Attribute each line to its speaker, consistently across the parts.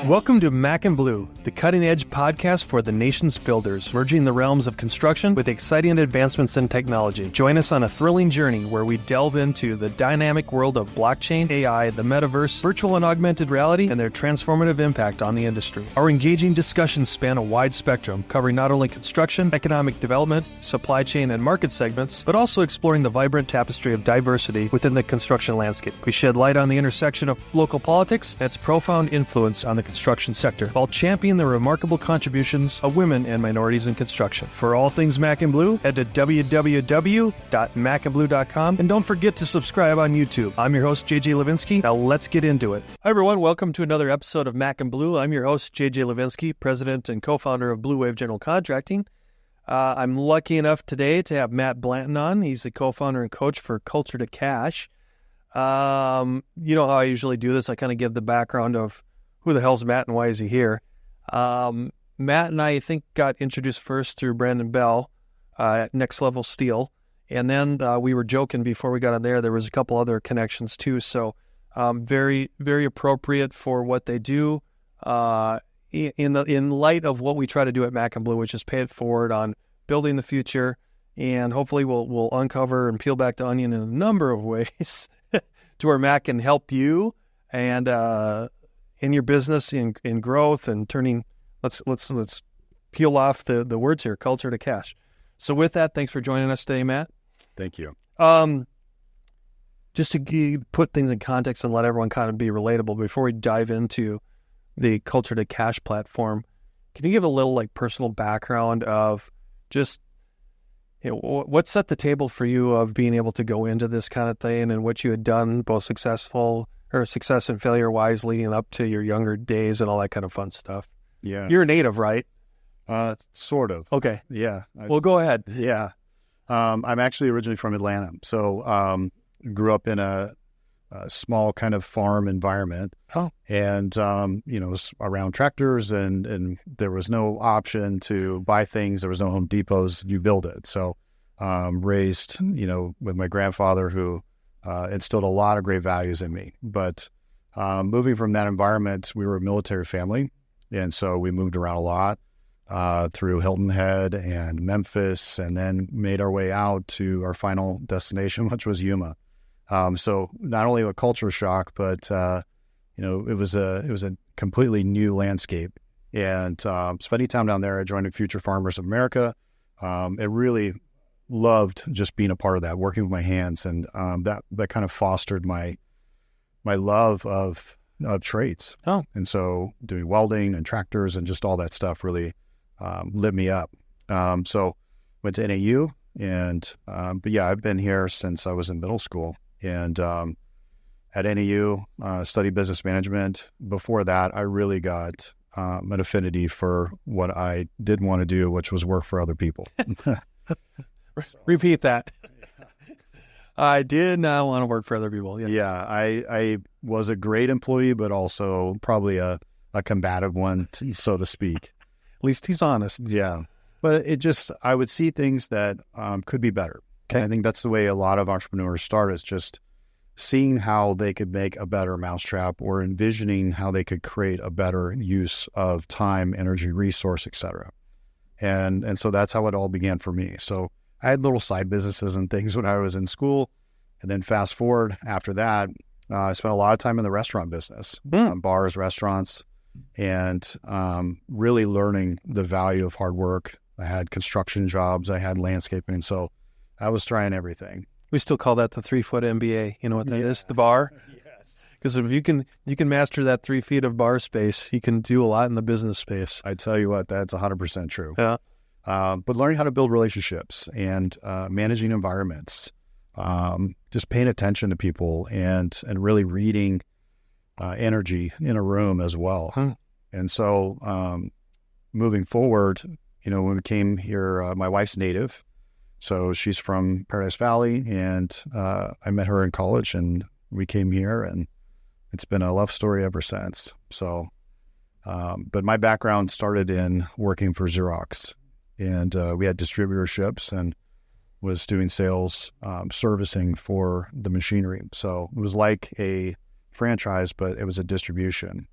Speaker 1: Welcome to Mac and Blue, the cutting-edge podcast for the nation's builders, merging the realms of construction with exciting advancements in technology. Join us on a thrilling journey where we delve into the dynamic world of blockchain, AI, the metaverse, virtual and augmented reality, and their transformative impact on the industry. Our engaging discussions span a wide spectrum, covering not only construction, economic development, supply chain, and market segments, but also exploring the vibrant tapestry of diversity within the construction landscape. We shed light on the intersection of local politics and its profound influence on the construction sector, while championing the remarkable contributions of women and minorities in construction. For all things Mac and Blue, head to www.macandblue.com, and don't forget to subscribe on YouTube. I'm your host, JJ Levinsky. Now let's get into it. Hi everyone, welcome to another episode of Mac and Blue. I'm your host, JJ Levinsky, president and co-founder of Blue Wave General Contracting. I'm lucky enough today to have Matt Blanton on. He's the co-founder and coach for Culture to Cash. You know how I usually do this. I kind of give the background of who the hell's Matt and why is he here. Matt and I think got introduced first through Brandon Bell at Next Level Steel. And then we were joking before we got on there was a couple other connections too. So very, very appropriate for what they do in light of what we try to do at Mac and Blue, which is pay it forward on building the future. And hopefully we'll uncover and peel back the onion in a number of ways to where Mac can help you and in your business, in growth and turning. Let's peel off the words here, culture to cash. So with that, thanks for joining us today, Matt.
Speaker 2: Thank you.
Speaker 1: Just to put things in context and let everyone kind of be relatable before we dive into the Culture to Cash platform, can you give a little personal background of just what set the table for you of being able to go into this kind of thing and what you had done, both success and failure wise, leading up to your younger days and all that kind of fun stuff?
Speaker 2: Yeah.
Speaker 1: You're a native, right?
Speaker 2: Sort of.
Speaker 1: Okay.
Speaker 2: Yeah.
Speaker 1: Well, go ahead.
Speaker 2: Yeah. I'm actually originally from Atlanta. So grew up in a small kind of farm environment.
Speaker 1: Oh.
Speaker 2: And, it was around tractors and there was no option to buy things. There was no Home Depots. You build it. So raised, with my grandfather who instilled a lot of great values in me. But moving from that environment, we were a military family. And so we moved around a lot through Hilton Head and Memphis, and then made our way out to our final destination, which was Yuma. So not only a culture shock, but it was a completely new landscape. And spending time down there, I joined Future Farmers of America. It really loved just being a part of that, working with my hands, and that kind of fostered my love of trades.
Speaker 1: Oh.
Speaker 2: And so doing welding and tractors and just all that stuff really lit me up. So went to NAU, and but yeah, I've been here since I was in middle school, and at NAU studied business management. Before that, I really got an affinity for what I did want to do, which was work for other people.
Speaker 1: Repeat that. I did not want to work for other people. Yeah.
Speaker 2: Yeah, I was a great employee, but also probably a combative one, so to speak.
Speaker 1: At least he's honest.
Speaker 2: Yeah. But I would see things that could be better.
Speaker 1: Okay.
Speaker 2: And I think that's the way a lot of entrepreneurs start, is just seeing how they could make a better mousetrap, or envisioning how they could create a better use of time, energy, resource, etc. And so that's how it all began for me. So I had little side businesses and things when I was in school. And then fast forward after that, I spent a lot of time in the restaurant business, bars, restaurants, and really learning the value of hard work. I had construction jobs, I had landscaping. So I was trying everything.
Speaker 1: We still call that the 3-foot MBA. You know what that is? The bar?
Speaker 2: Yes.
Speaker 1: Because if you can master that 3 feet of bar space, you can do a lot in the business space.
Speaker 2: I tell you what, that's 100% true.
Speaker 1: Yeah.
Speaker 2: But learning how to build relationships and managing environments, just paying attention to people and really reading energy in a room as well. And so moving forward, when we came here, my wife's native. So she's from Paradise Valley, and I met her in college, and we came here, and it's been a love story ever since. So, but my background started in working for Xerox. And we had distributorships and was doing sales, servicing for the machinery. So it was like a franchise, but it was a distribution.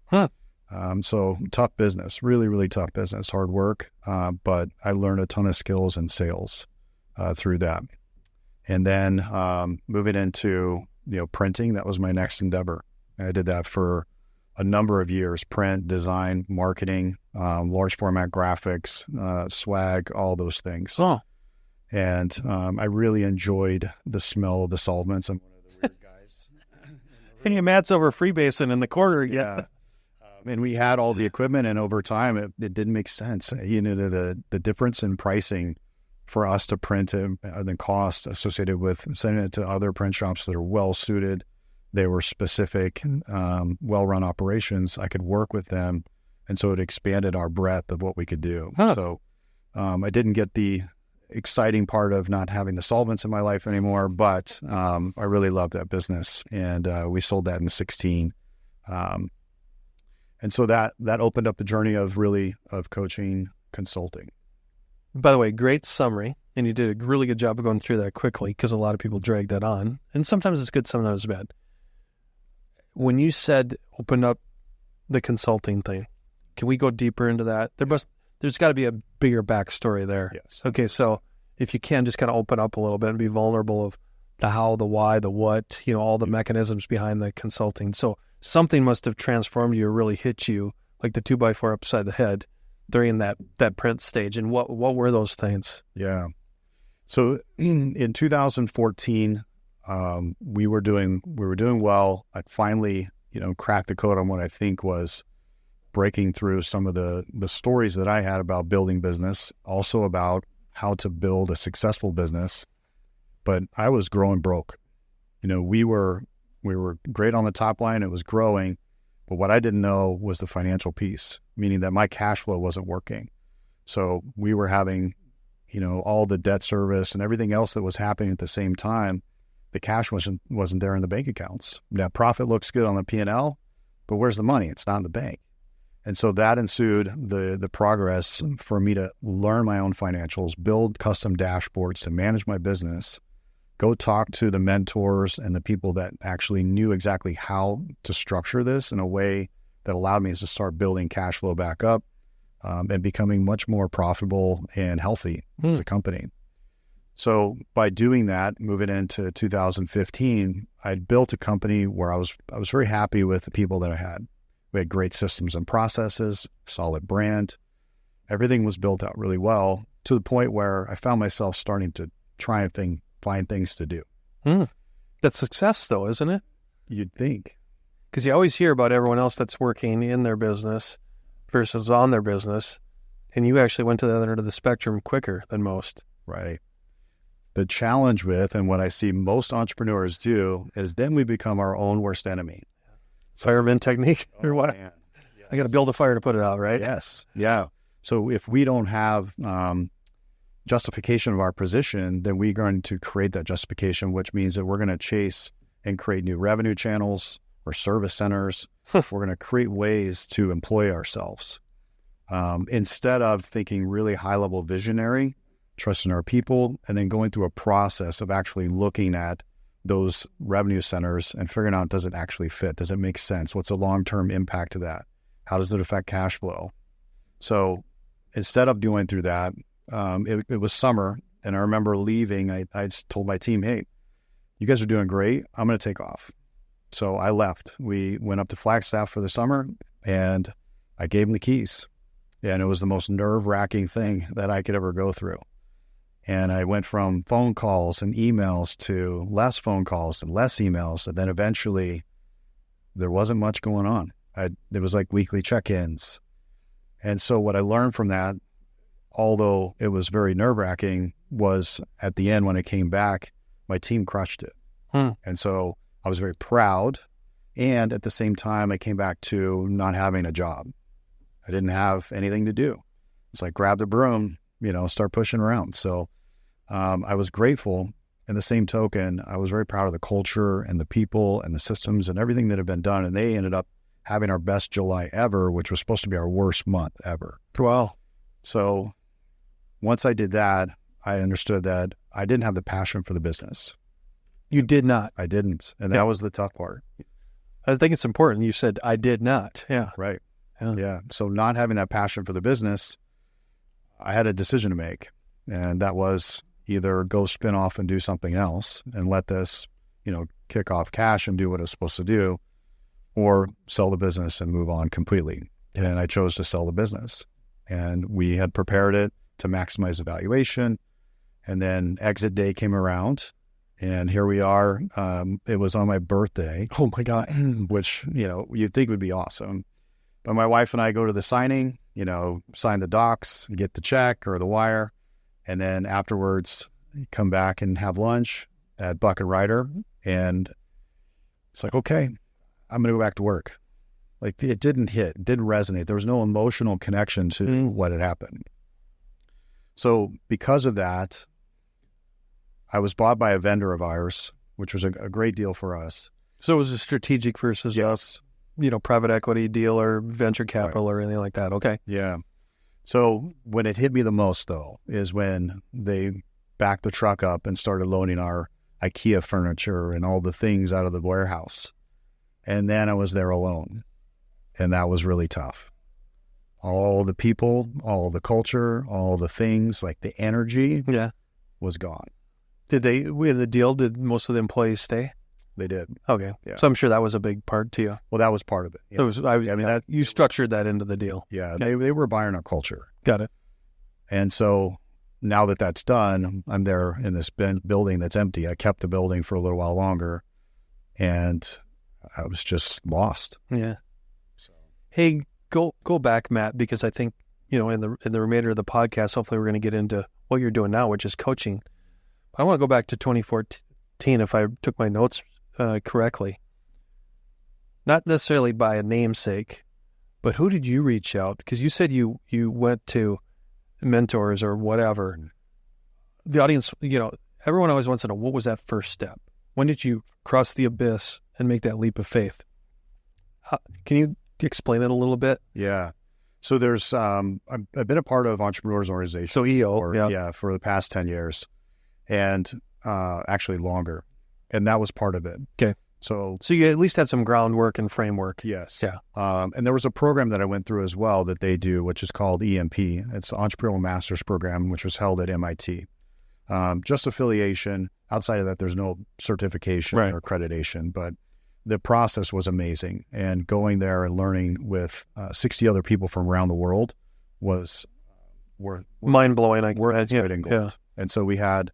Speaker 2: So tough business, really, really tough business, hard work. But I learned a ton of skills in sales through that. And then moving into, printing, that was my next endeavor. I did that for a number of years: print, design, marketing, large format graphics, swag, all those things.
Speaker 1: Oh.
Speaker 2: And I really enjoyed the smell of the solvents. I'm one of the weird guys.
Speaker 1: And Matt's over freebasing in the corner again.
Speaker 2: Yeah. And we had all the equipment, and over time, it didn't make sense. The difference in pricing for us to print it, the cost associated with sending it to other print shops that are well suited. They were specific, well-run operations. I could work with them, and so it expanded our breadth of what we could do.
Speaker 1: Huh.
Speaker 2: So I didn't get the exciting part of not having the solvents in my life anymore, but I really loved that business, and we sold that in 2016. And so that opened up the journey of coaching, consulting.
Speaker 1: By the way, great summary. And you did a really good job of going through that quickly, because a lot of people drag that on. And sometimes it's good, sometimes it's bad. When you said open up the consulting thing, can we go deeper into that? There's got to be a bigger backstory there.
Speaker 2: Yes.
Speaker 1: Okay, so if you can just kind of open up a little bit and be vulnerable of the how, the why, the what, all the mechanisms behind the consulting. So something must have transformed you or really hit you like the 2x4 upside the head during that print stage. And what were those things?
Speaker 2: Yeah. So in 2014, we were doing well. I finally, cracked the code on what I think was breaking through some of the stories that I had about building business, also about how to build a successful business. But I was growing broke. We were great on the top line. It was growing. But what I didn't know was the financial piece, meaning that my cash flow wasn't working. So we were having, all the debt service and everything else that was happening at the same time. The cash wasn't there in the bank accounts. Net profit looks good on the P&L, but where's the money? It's not in the bank. And so that ensued the progress for me to learn my own financials, build custom dashboards to manage my business, go talk to the mentors and the people that actually knew exactly how to structure this in a way that allowed me to start building cash flow back up and becoming much more profitable and healthy as a company. So by doing that, moving into 2015, I'd built a company where I was very happy with the people that I had. We had great systems and processes, solid brand. Everything was built out really well, to the point where I found myself starting to try and find things to do.
Speaker 1: That's success, though, isn't it?
Speaker 2: You'd think.
Speaker 1: Because you always hear about everyone else that's working in their business versus on their business, and you actually went to the other end of the spectrum quicker than most.
Speaker 2: Right. The challenge with, and what I see most entrepreneurs do, is then we become our own worst enemy.
Speaker 1: Fireman technique or what?
Speaker 2: Man. Yes.
Speaker 1: I got to build a fire to put it out, right?
Speaker 2: Yes. Yeah. So if we don't have justification of our position, then we're going to create that justification, which means that we're going to chase and create new revenue channels or service centers. We're going to create ways to employ ourselves. Instead of thinking really high-level visionary, trusting our people, and then going through a process of actually looking at those revenue centers and figuring out, does it actually fit? Does it make sense? What's the long-term impact of that? How does it affect cash flow? So instead of going through that, it was summer, and I remember leaving. I told my team, hey, you guys are doing great. I'm going to take off. So I left. We went up to Flagstaff for the summer, and I gave them the keys. And it was the most nerve-wracking thing that I could ever go through. And I went from phone calls and emails to less phone calls and less emails. And then eventually there wasn't much going on. There was like weekly check-ins. And so what I learned from that, although it was very nerve-wracking, was at the end when I came back, my team crushed it. And so I was very proud. And at the same time, I came back to not having a job. I didn't have anything to do. It's like grab the broom, start pushing around. So I was grateful. In the same token, I was very proud of the culture and the people and the systems and everything that had been done. And they ended up having our best July ever, which was supposed to be our worst month ever.
Speaker 1: Wow.
Speaker 2: So once I did that, I understood that I didn't have the passion for the business.
Speaker 1: You did not.
Speaker 2: I didn't. And that was the tough part.
Speaker 1: I think it's important. You said, I did not. Yeah.
Speaker 2: Right. Yeah. So not having that passion for the business, I had a decision to make. And that was either go spin off and do something else and let this, kick off cash and do what it's supposed to do, or sell the business and move on completely. And I chose to sell the business. And we had prepared it to maximize the valuation. And then exit day came around. And here we are. It was on my birthday.
Speaker 1: Oh, my God.
Speaker 2: Which, you'd think would be awesome. But my wife and I go to the signing, sign the docs, get the check or the wire. And then afterwards, come back and have lunch at Bucket Rider. And it's like, okay, I'm going to go back to work. Like, it didn't hit, it didn't resonate. There was no emotional connection to what had happened. So because of that, I was bought by a vendor of ours, which was a great deal for us.
Speaker 1: So it was a strategic versus us, private equity deal or venture capital or anything like that. Okay.
Speaker 2: Yeah. So when it hit me the most, though, is when they backed the truck up and started loading our IKEA furniture and all the things out of the warehouse. And then I was there alone. And that was really tough. All the people, all the culture, all the things, like the energy was gone.
Speaker 1: Did the deal, did most of the employees stay?
Speaker 2: They did.
Speaker 1: Okay.
Speaker 2: Yeah.
Speaker 1: So I'm sure that was a big part to you.
Speaker 2: Well, that was part of it. Yeah.
Speaker 1: You structured that into the deal.
Speaker 2: Yeah. They were buying our culture.
Speaker 1: Got it.
Speaker 2: And so now that that's done, I'm there in this building that's empty. I kept the building for a little while longer, and I was just lost.
Speaker 1: Yeah. So. Hey, go back, Matt, because I think, in the remainder of the podcast, hopefully we're going to get into what you're doing now, which is coaching. But I want to go back to 2014, if I took my notes correctly. Not necessarily by a namesake, but who did you reach out? Because you said you went to mentors or whatever. The audience, everyone always wants to know, what was that first step? When did you cross the abyss and make that leap of faith? Can you explain it a little bit?
Speaker 2: Yeah. So there's, I've been a part of Entrepreneurs Organization.
Speaker 1: So EO.
Speaker 2: For the past 10 years. And actually longer. And that was part of it.
Speaker 1: Okay. So you at least had some groundwork and framework.
Speaker 2: Yes.
Speaker 1: Yeah.
Speaker 2: And there was a program that I went through as well that they do, which is called EMP. It's the Entrepreneurial Master's Program, which was held at MIT. Just affiliation. Outside of that, there's no certification or accreditation, but the process was amazing. And going there and learning with 60 other people from around the world was
Speaker 1: mind-blowing.
Speaker 2: Worth its weight in gold. Yeah. And so we had,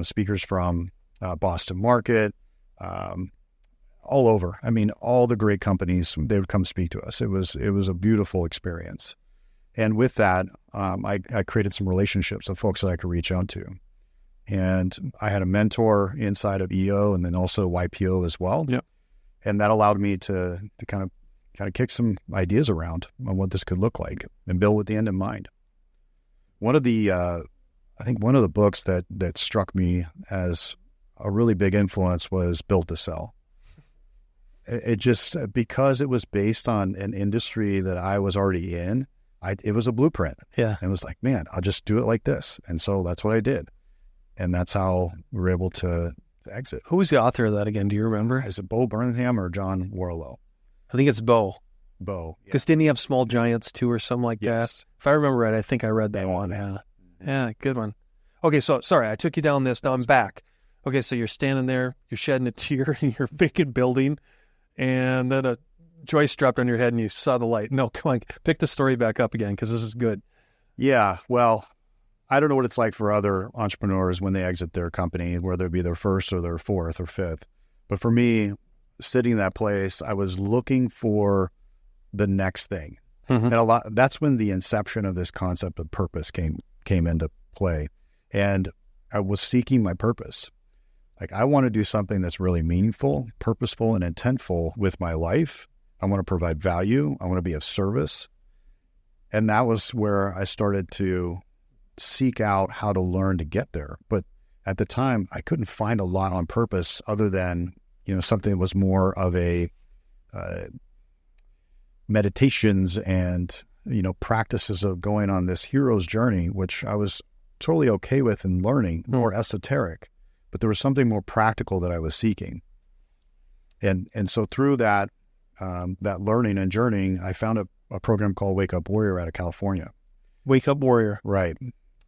Speaker 2: speakers from Boston Market, all over. I mean, all the great companies, they would come speak to us. It was a beautiful experience. And with that, I created some relationships of folks that I could reach out to. And I had a mentor inside of EO and then also YPO as well.
Speaker 1: Yep.
Speaker 2: And that allowed me to kind of kick some ideas around on what this could look like and build with the end in mind. One of the, I think one of the books that struck me as a really big influence was Built to Sell. It just, because it was based on an industry that I was already in, it was a blueprint.
Speaker 1: Yeah.
Speaker 2: And it was like, man, I'll just do it like this. And so that's what I did. And that's how we were able to exit.
Speaker 1: Who was the author of that again? Do you remember?
Speaker 2: Is it Bo Burnham or John Warlow?
Speaker 1: I think it's Bo.
Speaker 2: Bo.
Speaker 1: Because didn't he have Small Giants too or something like that? If I remember right, I think I read that one. Yeah, good one. Okay, so sorry, I took you down this. Now I'm back. Okay, so you're standing there, you're shedding a tear in your vacant building, and then a joist dropped on your head and you saw the light. No, come on, pick the story back up again because this is good.
Speaker 2: Yeah, well, I don't know what it's like for other entrepreneurs when they exit their company, whether it be their first or their fourth or fifth. But for me, sitting in that place, I was looking for the next thing. Mm-hmm. And that's when the inception of this concept of purpose came into play. And I was seeking my purpose. Like, I want to do something that's really meaningful, purposeful, and intentful with my life. I want to provide value. I want to be of service. And that was where I started to seek out how to learn to get there. But at the time, I couldn't find a lot on purpose other than, something that was more of a meditations and, practices of going on this hero's journey, which I was totally okay with and learning, more esoteric. But there was something more practical that I was seeking. And so through that learning and journeying, I found a program called Wake Up Warrior out of California.
Speaker 1: Wake Up Warrior.
Speaker 2: Right.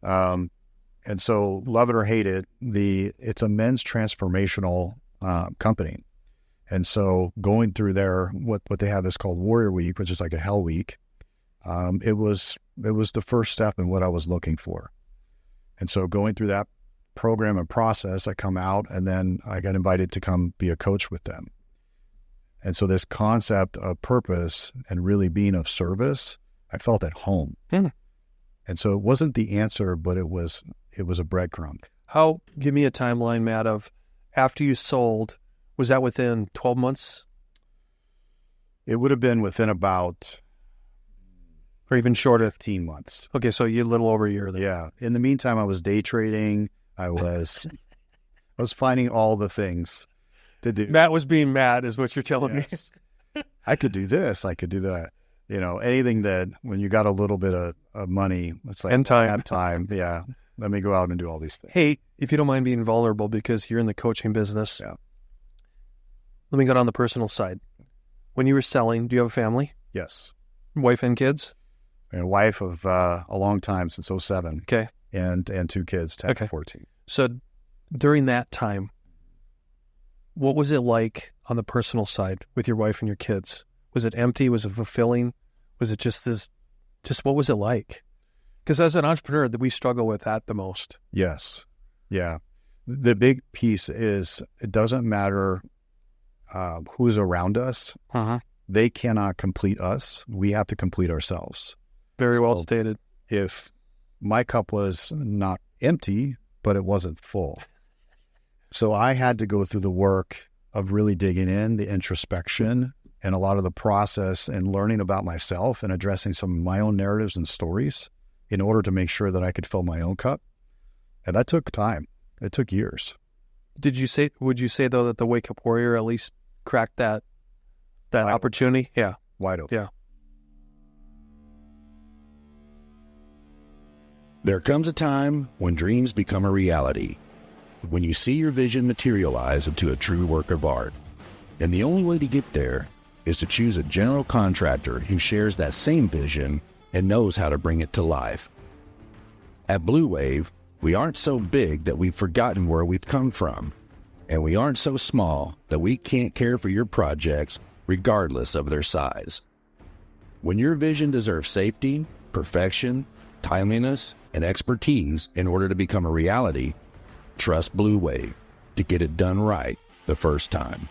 Speaker 2: And so, love it or hate it, it's a men's transformational company. And so going through what they have is called Warrior Week, which is like a hell week. It was the first step in what I was looking for. And so going through that program and process, I come out and then I got invited to come be a coach with them. And so this concept of purpose and really being of service, I felt at home. And so it wasn't the answer, but it was a breadcrumb.
Speaker 1: Give me a timeline, Matt, of after you sold, was that within 12 months?
Speaker 2: It would have been within about...
Speaker 1: Or even shorter?
Speaker 2: 15 months.
Speaker 1: Okay, so you're a little over a year then.
Speaker 2: Yeah. In the meantime, I was day trading. I was finding all the things to do.
Speaker 1: Matt was being Matt is what you're telling me.
Speaker 2: I could do this. I could do that. Anything that when you got a little bit of money, it's like...
Speaker 1: And time.
Speaker 2: I have time. Yeah. Let me go out and do all these things.
Speaker 1: Hey, if you don't mind being vulnerable because you're in the coaching business, let me go down the personal side. When you were selling, do you have a family?
Speaker 2: Yes.
Speaker 1: Wife and kids?
Speaker 2: And a wife of a long time, since 2007.
Speaker 1: Okay.
Speaker 2: And 2 kids, 10 and 14.
Speaker 1: So during that time, what was it like on the personal side with your wife and your kids? Was it empty? Was it fulfilling? Was it just what was it like? Because as an entrepreneur, we struggle with that the most.
Speaker 2: Yes. Yeah. The big piece is it doesn't matter who's around us. They cannot complete us. We have to complete ourselves.
Speaker 1: Very well stated.
Speaker 2: If my cup was not empty, but it wasn't full. So I had to go through the work of really digging in, the introspection, and a lot of the process and learning about myself and addressing some of my own narratives and stories in order to make sure that I could fill my own cup. And that took time. It took years.
Speaker 1: Would you say though that the Wake Up Warrior at least cracked that opportunity? Yeah.
Speaker 2: Wide open.
Speaker 1: Yeah.
Speaker 3: There comes a time when dreams become a reality, when you see your vision materialize into a true work of art. And the only way to get there is to choose a general contractor who shares that same vision and knows how to bring it to life. At Blue Wave, we aren't so big that we've forgotten where we've come from, and we aren't so small that we can't care for your projects regardless of their size. When your vision deserves safety, perfection, timeliness, and expertise in order to become a reality, trust Blue Wave to get it done right the first time.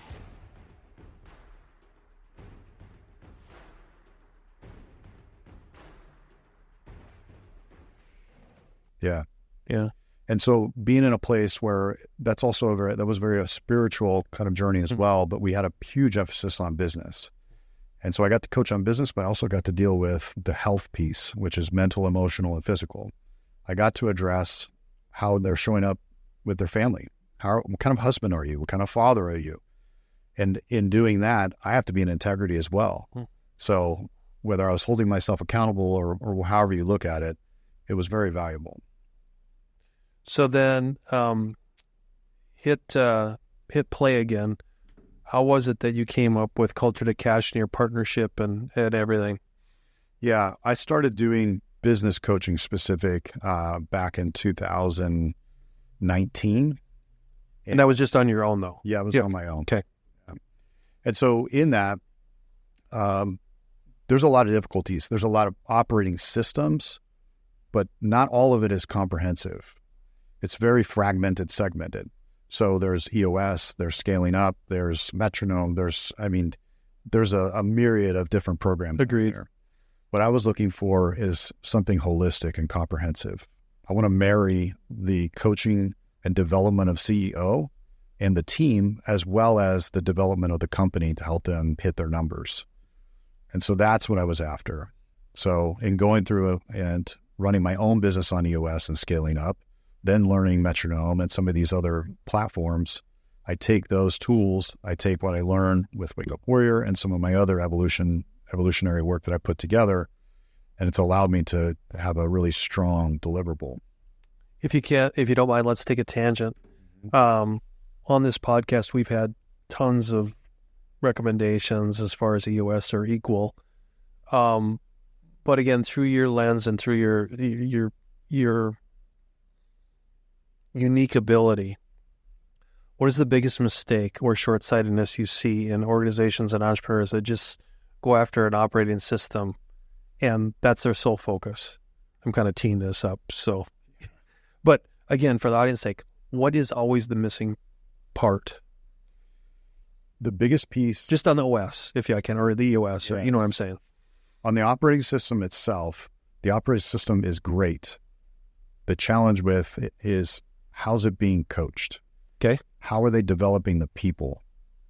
Speaker 2: Yeah.
Speaker 1: Yeah.
Speaker 2: And so being in a place where that was a spiritual kind of journey as well, but we had a huge emphasis on business. And so I got to coach on business, but I also got to deal with the health piece, which is mental, emotional, and physical. I got to address how they're showing up with their family. What kind of husband are you? What kind of father are you? And in doing that, I have to be in integrity as well. So whether I was holding myself accountable or however you look at it, it was very valuable.
Speaker 1: So then hit play again. How was it that you came up with Culture to Cash in your partnership and everything?
Speaker 2: Yeah, I started doing business coaching specific back in 2019.
Speaker 1: And that was just on your own, though?
Speaker 2: Yeah, it was on my own.
Speaker 1: Okay.
Speaker 2: And so in that, there's a lot of difficulties. There's a lot of operating systems, but not all of it is comprehensive. It's very fragmented, segmented. So there's EOS, there's scaling up, there's metronome, there's a myriad of different programs.
Speaker 1: Agreed.
Speaker 2: What I was looking for is something holistic and comprehensive. I want to marry the coaching and development of CEO and the team, as well as the development of the company to help them hit their numbers. And so that's what I was after. So in going through and running my own business on EOS and scaling up, then learning metronome and some of these other platforms, I take those tools, I take what I learned with Wake Up Warrior and some of my other evolutionary work that I put together, and it's allowed me to have a really strong deliverable.
Speaker 1: If you don't mind, let's take a tangent. On this podcast, we've had tons of recommendations as far as EOS or equal. But again, through your lens and through your unique ability, what is the biggest mistake or short-sightedness you see in organizations and entrepreneurs that just go after an operating system and that's their sole focus? I'm kind of teeing this up. So, but again, for the audience's sake, what is always the missing part?
Speaker 2: The biggest piece,
Speaker 1: just on the OS, if I can, or the EOS,
Speaker 2: yes.
Speaker 1: You know what I'm saying?
Speaker 2: On the operating system itself, the operating system is great. The challenge with it is, how's it being coached?
Speaker 1: Okay.
Speaker 2: How are they developing the people?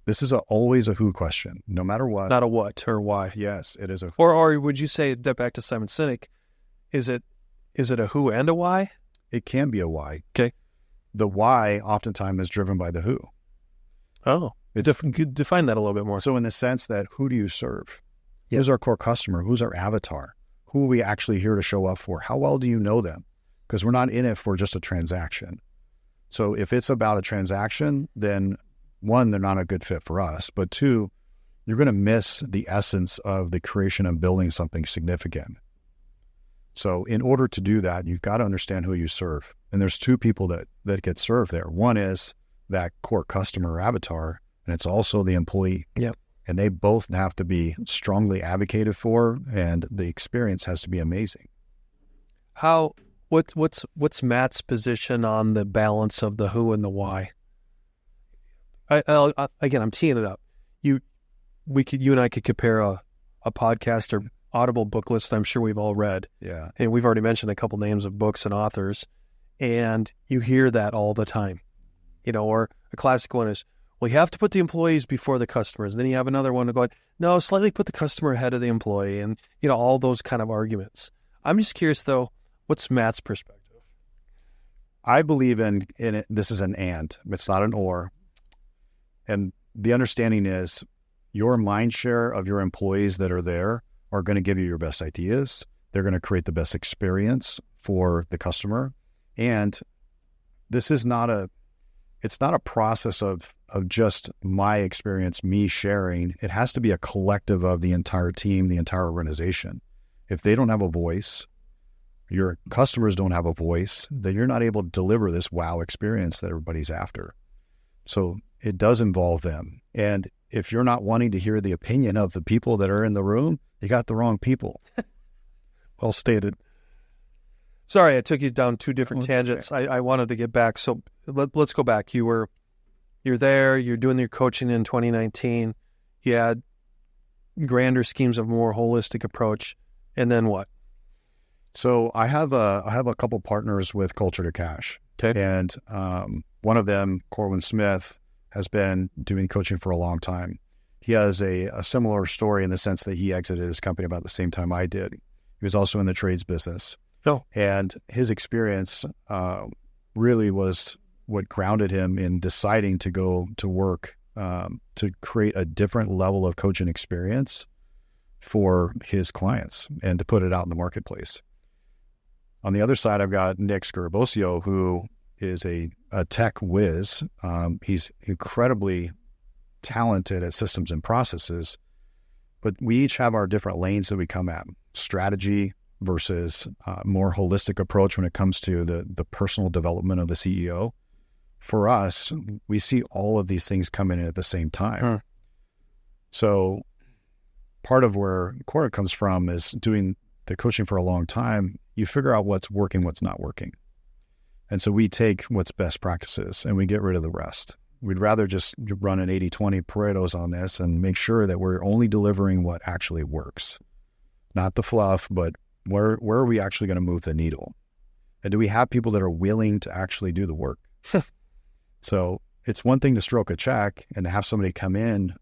Speaker 2: This is always a who question, no matter what.
Speaker 1: Not a what or why.
Speaker 2: Yes, it is a.
Speaker 1: Or would you say, back to Simon Sinek, is it a who and a why?
Speaker 2: It can be a why.
Speaker 1: Okay.
Speaker 2: The why oftentimes is driven by the who.
Speaker 1: Oh, define that a little bit more.
Speaker 2: So in the sense that, who do you serve?
Speaker 1: Yep.
Speaker 2: Who's our core customer? Who's our avatar? Who are we actually here to show up for? How well do you know them? Because we're not in it for just a transaction. So if it's about a transaction, then one, they're not a good fit for us. But two, you're going to miss the essence of the creation of building something significant. So in order to do that, you've got to understand who you serve. And there's two people that get served there. One is that core customer avatar, and it's also the employee.
Speaker 1: Yep.
Speaker 2: And they both have to be strongly advocated for, and the experience has to be amazing.
Speaker 1: What's Matt's position on the balance of the who and the why? Again, I'm teeing it up. You and I could compare a podcast or Audible book list I'm sure we've all read.
Speaker 2: Yeah.
Speaker 1: And we've already mentioned a couple names of books and authors, and you hear that all the time. Or a classic one is, well, you have to put the employees before the customers. And then you have another one to go, no, slightly put the customer ahead of the employee, and all those kind of arguments. I'm just curious though, what's Matt's perspective?
Speaker 2: I believe in it. This is an and, it's not an or. And the understanding is, your mind share of your employees that are there are going to give you your best ideas. They're going to create the best experience for the customer. And this is it's not a process of just my experience, me sharing. It has to be a collective of the entire team, the entire organization. If they don't have a voice, your customers don't have a voice, then you're not able to deliver this wow experience that everybody's after. So it does involve them. And if you're not wanting to hear the opinion of the people that are in the room, you got the wrong people.
Speaker 1: Well stated. Sorry, I took you down two different tangents. Okay. I wanted to get back. So let's go back. You're there, you're doing your coaching in 2019. You had grander schemes of more holistic approach. And then what?
Speaker 2: So I have a couple partners with Culture to Cash.
Speaker 1: Okay.
Speaker 2: And one of them, Corwin Smith, has been doing coaching for a long time. He has a similar story in the sense that he exited his company about the same time I did. He was also in the trades business.
Speaker 1: Oh.
Speaker 2: And his experience really was what grounded him in deciding to go to work to create a different level of coaching experience for his clients and to put it out in the marketplace. On the other side, I've got Nick Scarabosio, who is a tech whiz. He's incredibly talented at systems and processes, but we each have our different lanes that we come at. Strategy versus more holistic approach when it comes to the personal development of the CEO. For us, we see all of these things coming in at the same time.
Speaker 1: Huh.
Speaker 2: So part of where Cora comes from is doing the coaching for a long time. You figure out what's working, what's not working. And so we take what's best practices and we get rid of the rest. We'd rather just run an 80-20 Pareto's on this and make sure that we're only delivering what actually works. Not the fluff, but where are we actually going to move the needle? And do we have people that are willing to actually do the work? So it's one thing to stroke a check and to have somebody come in,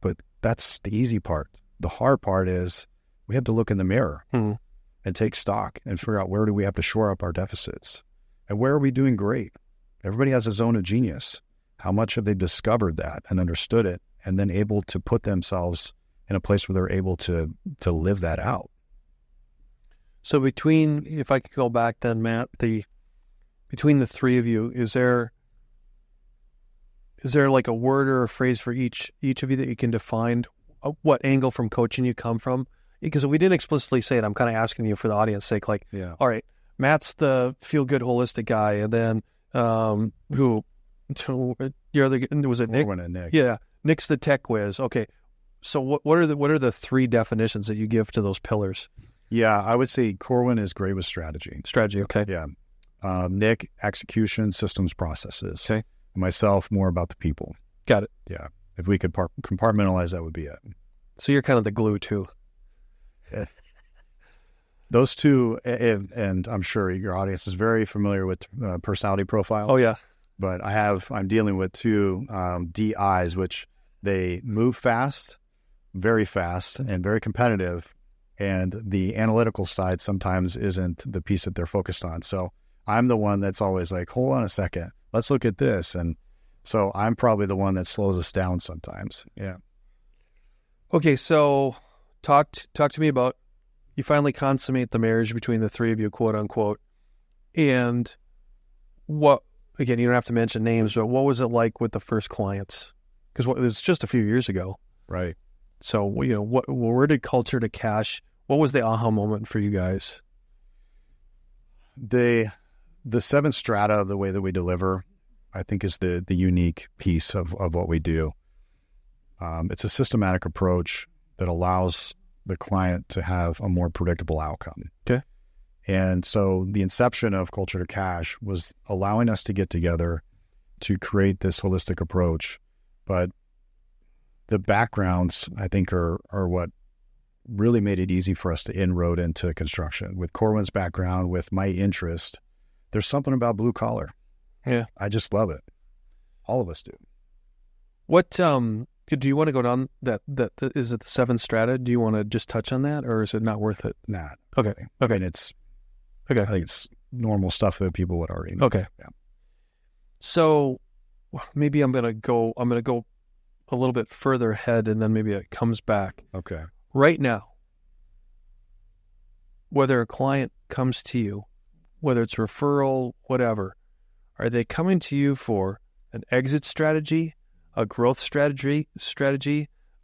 Speaker 2: but that's the easy part. The hard part is we have to look in the mirror and take stock and figure out where do we have to shore up our deficits and where are we doing great? Everybody has a zone of genius. How much have they discovered that and understood it and then able to put themselves in a place where they're able to live that out?
Speaker 1: So if I could go back then, Matt, between the three of you, is there like a word or a phrase for each of you that you can define what angle from coaching you come from? because we didn't explicitly say it, I'm kind of asking you for the audience sake, like, all right, Matt's the feel-good holistic guy, and then your other, was it Nick?
Speaker 2: Nick?
Speaker 1: Yeah, Nick's the tech whiz. Okay, so what are the three definitions that you give to those pillars?
Speaker 2: Yeah, I would say Corwin is great with strategy.
Speaker 1: Strategy, okay.
Speaker 2: Yeah. Nick, execution, systems, processes.
Speaker 1: Okay.
Speaker 2: Myself, more about the people.
Speaker 1: Got it.
Speaker 2: Yeah. If we could compartmentalize, that would be it.
Speaker 1: So you're kind of the glue too.
Speaker 2: Those two, and I'm sure your audience is very familiar with personality profiles.
Speaker 1: Oh yeah.
Speaker 2: But I'm dealing with two DIs, which they move fast, very fast, and very competitive. And the analytical side sometimes isn't the piece that they're focused on. So I'm the one that's always like, hold on a second, let's look at this. And so I'm probably the one that slows us down sometimes. Yeah.
Speaker 1: Okay, so talk to me about, you finally consummate the marriage between the three of you, quote unquote. And what, again, you don't have to mention names, but what was it like with the first clients? Because it was just a few years ago.
Speaker 2: Right.
Speaker 1: So, where did culture to cash, what was the aha moment for you guys?
Speaker 2: The 7 strata of the way that we deliver, I think, is the unique piece of what we do. It's a systematic approach that allows the client to have a more predictable outcome.
Speaker 1: Okay.
Speaker 2: And so the inception of Culture to Cash was allowing us to get together to create this holistic approach. But the backgrounds, I think, are what really made it easy for us to inroad into construction. With Corwin's background, with my interest, there's something about blue collar.
Speaker 1: Yeah.
Speaker 2: I just love it. All of us do.
Speaker 1: What, do you want to go down that is it the 7 strata? Do you want to just touch on that, or is it not worth it?
Speaker 2: Nah.
Speaker 1: Okay.
Speaker 2: I mean, I think it's normal stuff that people would already know.
Speaker 1: Okay.
Speaker 2: Yeah.
Speaker 1: So maybe I'm going to go a little bit further ahead, and then maybe it comes back.
Speaker 2: Okay.
Speaker 1: Right now, whether a client comes to you, whether it's referral, whatever, are they coming to you for an exit strategy, a growth strategy,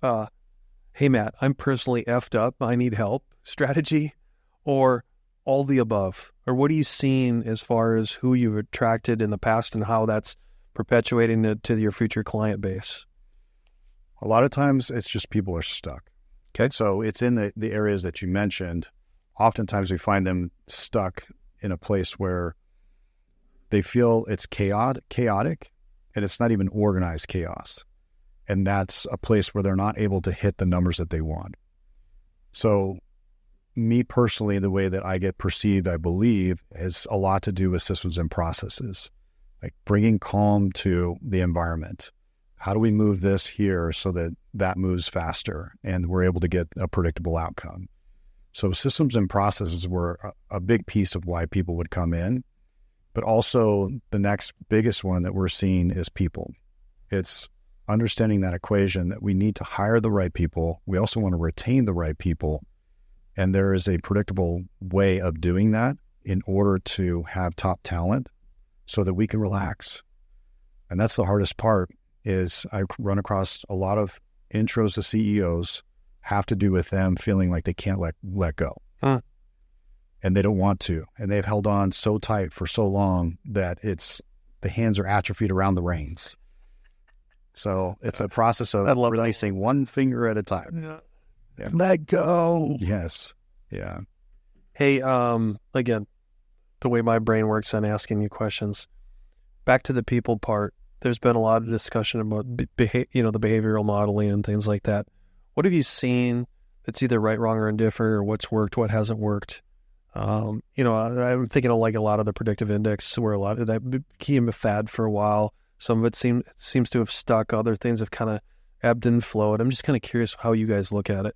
Speaker 1: hey Matt, I'm personally effed up, I need help strategy, or all the above? Or what are you seeing as far as who you've attracted in the past and how that's perpetuating it to your future client base?
Speaker 2: A lot of times it's just people are stuck.
Speaker 1: Okay.
Speaker 2: So it's in the areas that you mentioned. Oftentimes we find them stuck in a place where they feel it's chaotic, and it's not even organized chaos. And that's a place where they're not able to hit the numbers that they want. So me personally, the way that I get perceived, I believe, has a lot to do with systems and processes, like bringing calm to the environment. How do we move this here so that moves faster and we're able to get a predictable outcome? So systems and processes were a big piece of why people would come in. But also the next biggest one that we're seeing is people. It's understanding that equation that we need to hire the right people. We also want to retain the right people. And there is a predictable way of doing that in order to have top talent so that we can relax. And that's the hardest part. Is I run across a lot of intros to CEOs have to do with them feeling like they can't let go.
Speaker 1: Huh.
Speaker 2: And they don't want to. And they've held on so tight for so long that the hands are atrophied around the reins. So it's a process of releasing one finger at a time.
Speaker 1: Yeah.
Speaker 2: Let go. Yes. Yeah.
Speaker 1: Hey, again, the way my brain works on asking you questions, back to the people part. There's been a lot of discussion about the behavioral modeling and things like that. What have you seen that's either right, wrong, or indifferent, or what's worked, what hasn't worked? I'm thinking of like a lot of the predictive index, where a lot of that became a fad for a while. Some of it seems to have stuck. Other things have kind of ebbed and flowed. I'm just kind of curious how you guys look at it.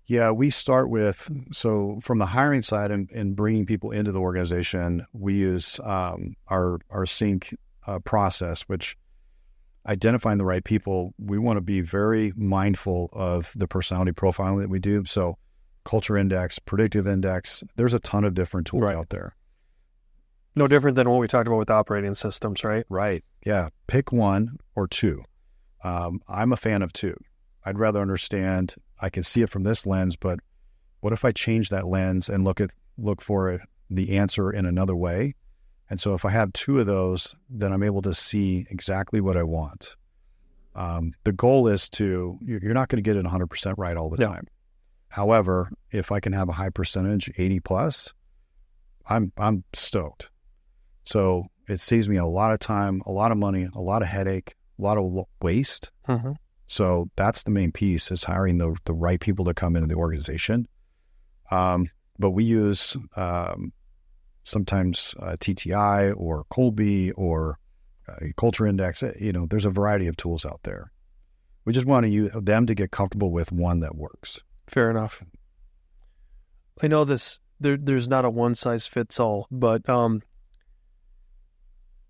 Speaker 2: Yeah, we start with, so from the hiring side and bringing people into the organization, we use our sync process, which identifying the right people, we want to be very mindful of the personality profiling that we do. So culture index, predictive index, there's a ton of different tools out there.
Speaker 1: No different than what we talked about with operating systems, right?
Speaker 2: Right. Yeah. Pick one or two. I'm a fan of two. I'd rather understand, I can see it from this lens, but What if I change that lens and look for the answer in another way? And so if I have two of those, then I'm able to see exactly what I want. The goal is you're not going to get it 100% right all the time. However, if I can have a high percentage, 80 plus, I'm stoked. So it saves me a lot of time, a lot of money, a lot of headache, a lot of waste.
Speaker 1: Mm-hmm.
Speaker 2: So that's the main piece, is hiring the right people to come into the organization. But we use sometimes TTI or Colby or Culture Index. There's a variety of tools out there. We just want to use them to get comfortable with one that works.
Speaker 1: Fair enough. I know there's not a one size fits all, but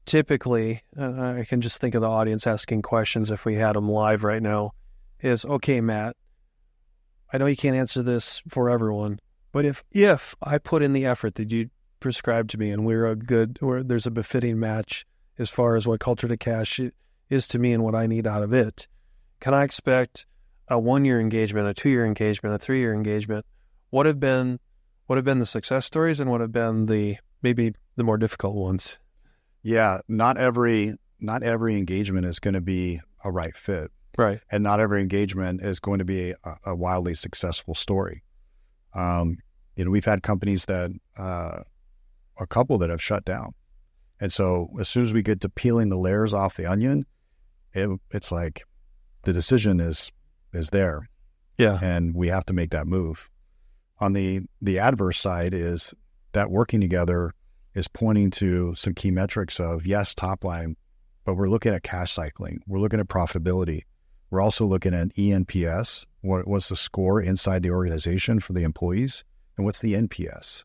Speaker 1: typically, I can just think of the audience asking questions if we had them live right now, is, okay, Matt, I know you can't answer this for everyone, but if I put in the effort that you prescribed to me and there's a befitting match as far as what Culture to Cash is to me and what I need out of it, can I expect a 1-year engagement, a 2-year engagement, a 3-year engagement? What have been the success stories, and what have been maybe the more difficult ones?
Speaker 2: Yeah, not every engagement is going to be a right fit.
Speaker 1: Right.
Speaker 2: And not every engagement is going to be a wildly successful story. We've had companies that, a couple that have shut down. And so as soon as we get to peeling the layers off the onion, it's like the decision is there.
Speaker 1: Yeah.
Speaker 2: And we have to make that move. On the adverse side is that working together is pointing to some key metrics of, yes, top line, but we're looking at cash cycling. We're looking at profitability. We're also looking at ENPS. What's the score inside the organization for the employees? And what's the NPS?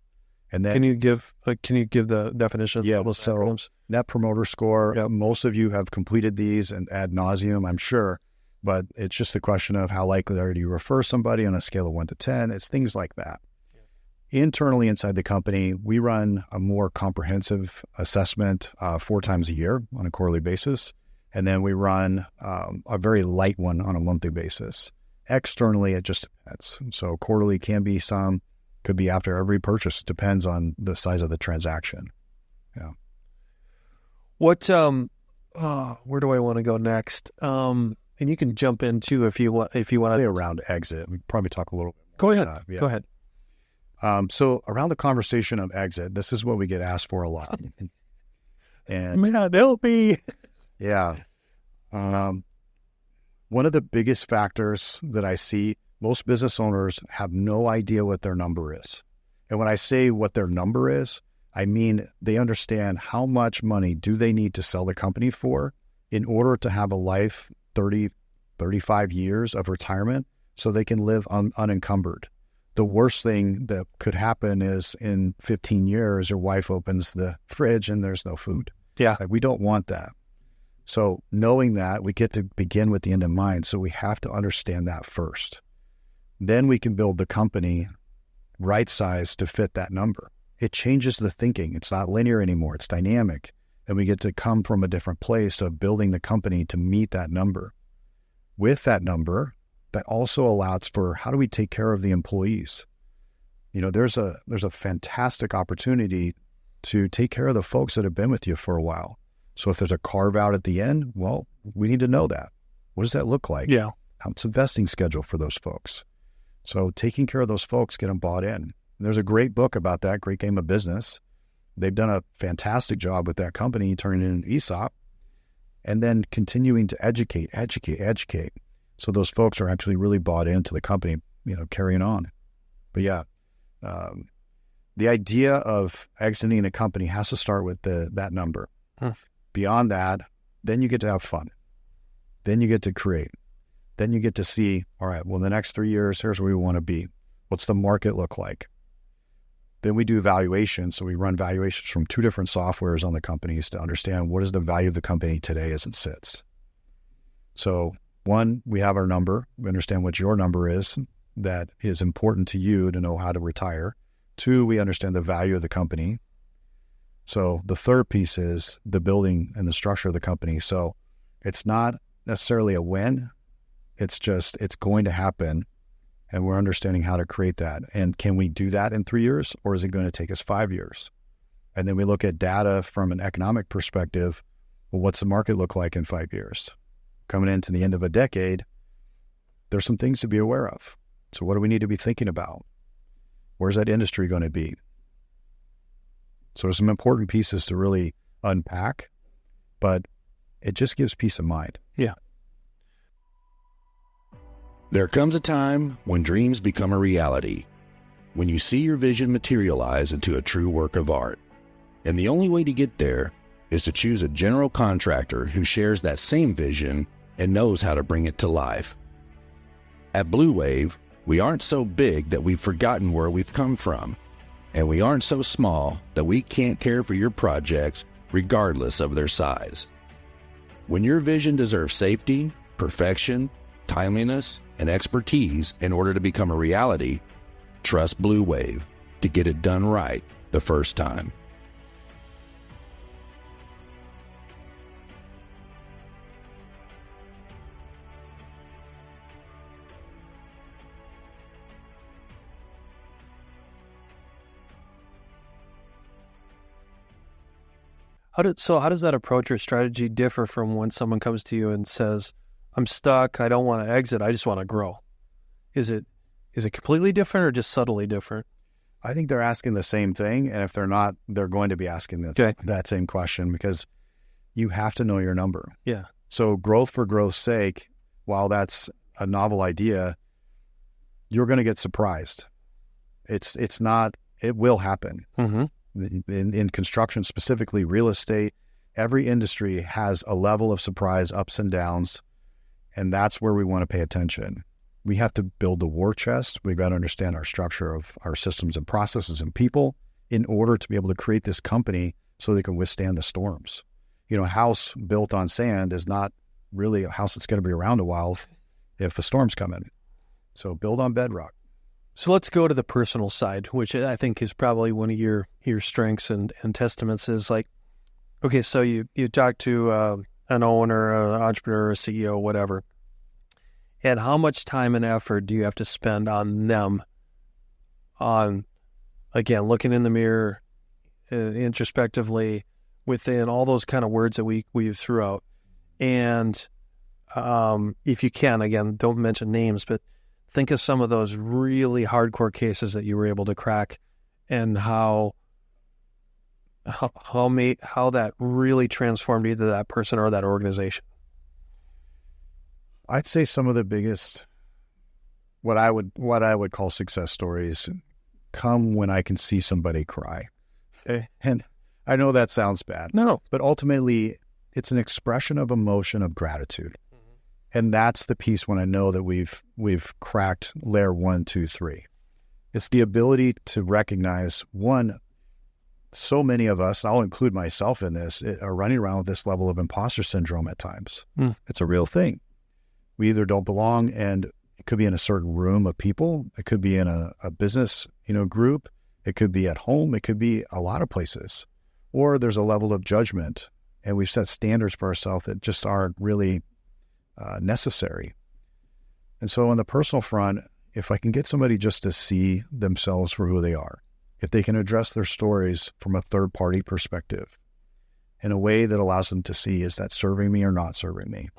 Speaker 2: And then,
Speaker 1: can you give the definition?
Speaker 2: Yeah, so Net Promoter Score. Yep. Most of you have completed these and ad nauseum, I'm sure, but it's just a question of how likely are you to refer somebody on a scale of 1 to 10. It's things like that. Yeah. Internally inside the company, we run a more comprehensive assessment 4 times a year on a quarterly basis, and then we run a very light one on a monthly basis. Externally, it just depends. So quarterly can be some. Could be after every purchase. It depends on the size of the transaction. Yeah.
Speaker 1: What, where do I want to go next? And you can jump in too if you want. Say
Speaker 2: around exit. We probably talk a little bit
Speaker 1: more. Go ahead.
Speaker 2: Yeah.
Speaker 1: Go ahead.
Speaker 2: So around the conversation of exit, this is what we get asked for a lot. And
Speaker 1: man, help me.
Speaker 2: Yeah. One of the biggest factors that I see, most business owners have no idea what their number is. And when I say what their number is, I mean they understand how much money do they need to sell the company for in order to have a life 30, 35 years of retirement so they can live unencumbered. The worst thing that could happen is in 15 years, your wife opens the fridge and there's no food.
Speaker 1: Yeah.
Speaker 2: We don't want that. So knowing that, we get to begin with the end in mind. So we have to understand that first. Then we can build the company right size to fit that number. It changes the thinking. It's not linear anymore. It's dynamic. And we get to come from a different place of building the company to meet that number. With that number, that also allows for how do we take care of the employees? There's a fantastic opportunity to take care of the folks that have been with you for a while. So if there's a carve out at the end, well, we need to know that. What does that look like?
Speaker 1: Yeah.
Speaker 2: What's a vesting schedule for those folks? So taking care of those folks, get them bought in. And there's a great book about that, Great Game of Business. They've done a fantastic job with that company, turning it into ESOP, and then continuing to educate. So those folks are actually really bought into the company, carrying on. But yeah, the idea of exiting a company has to start with that number.
Speaker 1: Huh.
Speaker 2: Beyond that, then you get to have fun. Then you get to create. Then you get to see, all right, well, the next 3 years, here's where we want to be. What's the market look like? Then we do evaluation. So we run valuations from 2 different softwares on the companies to understand what is the value of the company today as it sits. So 1, we have our number. We understand what your number is that is important to you to know how to retire. 2, we understand the value of the company. So the third piece is the building and the structure of the company. So it's not necessarily a when. It's just, it's going to happen. And we're understanding how to create that. And can we do that in 3 years, or is it going to take us 5 years? And then we look at data from an economic perspective. Well, what's the market look like in 5 years? Coming into the end of a decade, there's some things to be aware of. So what do we need to be thinking about? Where's that industry going to be? So there's some important pieces to really unpack, but it just gives peace of mind.
Speaker 1: Yeah.
Speaker 3: There comes a time when dreams become a reality, when you see your vision materialize into a true work of art. And the only way to get there is to choose a general contractor who shares that same vision and knows how to bring it to life. At Blue Wave, we aren't so big that we've forgotten where we've come from, and we aren't so small that we can't care for your projects regardless of their size. When your vision deserves safety, perfection, timeliness, and expertise in order to become a reality, trust Blue Wave to get it done right the first time.
Speaker 1: How does that approach or strategy differ from when someone comes to you and says, I'm stuck, I don't want to exit, I just want to grow? Is it completely different or just subtly different?
Speaker 2: I think they're asking the same thing, and if they're not, they're going to be asking that same question, because you have to know your number.
Speaker 1: Yeah.
Speaker 2: So growth for growth's sake, while that's a novel idea, you're going to get surprised. It will happen.
Speaker 1: Mm-hmm.
Speaker 2: In construction, specifically real estate, every industry has a level of surprise, ups and downs, and that's where we want to pay attention. We have to build the war chest. We've got to understand our structure of our systems and processes and people in order to be able to create this company so they can withstand the storms. You know, a house built on sand is not really a house that's going to be around a while if a storm's coming. So build on bedrock.
Speaker 1: So let's go to the personal side, which I think is probably one of your strengths and testaments is like, okay, so you talk to an owner, an entrepreneur, a CEO, whatever, and how much time and effort do you have to spend on them on, again, looking in the mirror, introspectively, within all those kind of words that we threw out. And if you can, again, don't mention names, but think of some of those really hardcore cases that you were able to crack and how that really transformed either that person or that organization.
Speaker 2: I'd say some of the biggest, what I would call success stories, come when I can see somebody cry.
Speaker 1: Okay.
Speaker 2: And I know that sounds bad.
Speaker 1: No.
Speaker 2: But ultimately, it's an expression of emotion of gratitude. And that's the piece when I know that we've cracked layer 1, 2, 3. It's the ability to recognize, one, so many of us, and I'll include myself in this, are running around with this level of imposter syndrome at times. It's a real thing. We either don't belong, and it could be in a certain room of people. It could be in a business, group. It could be at home. It could be a lot of places. Or there's a level of judgment, and we've set standards for ourselves that just aren't really necessary. And so on the personal front, if I can get somebody just to see themselves for who they are, if they can address their stories from a third-party perspective in a way that allows them to see, is that serving me or not serving me?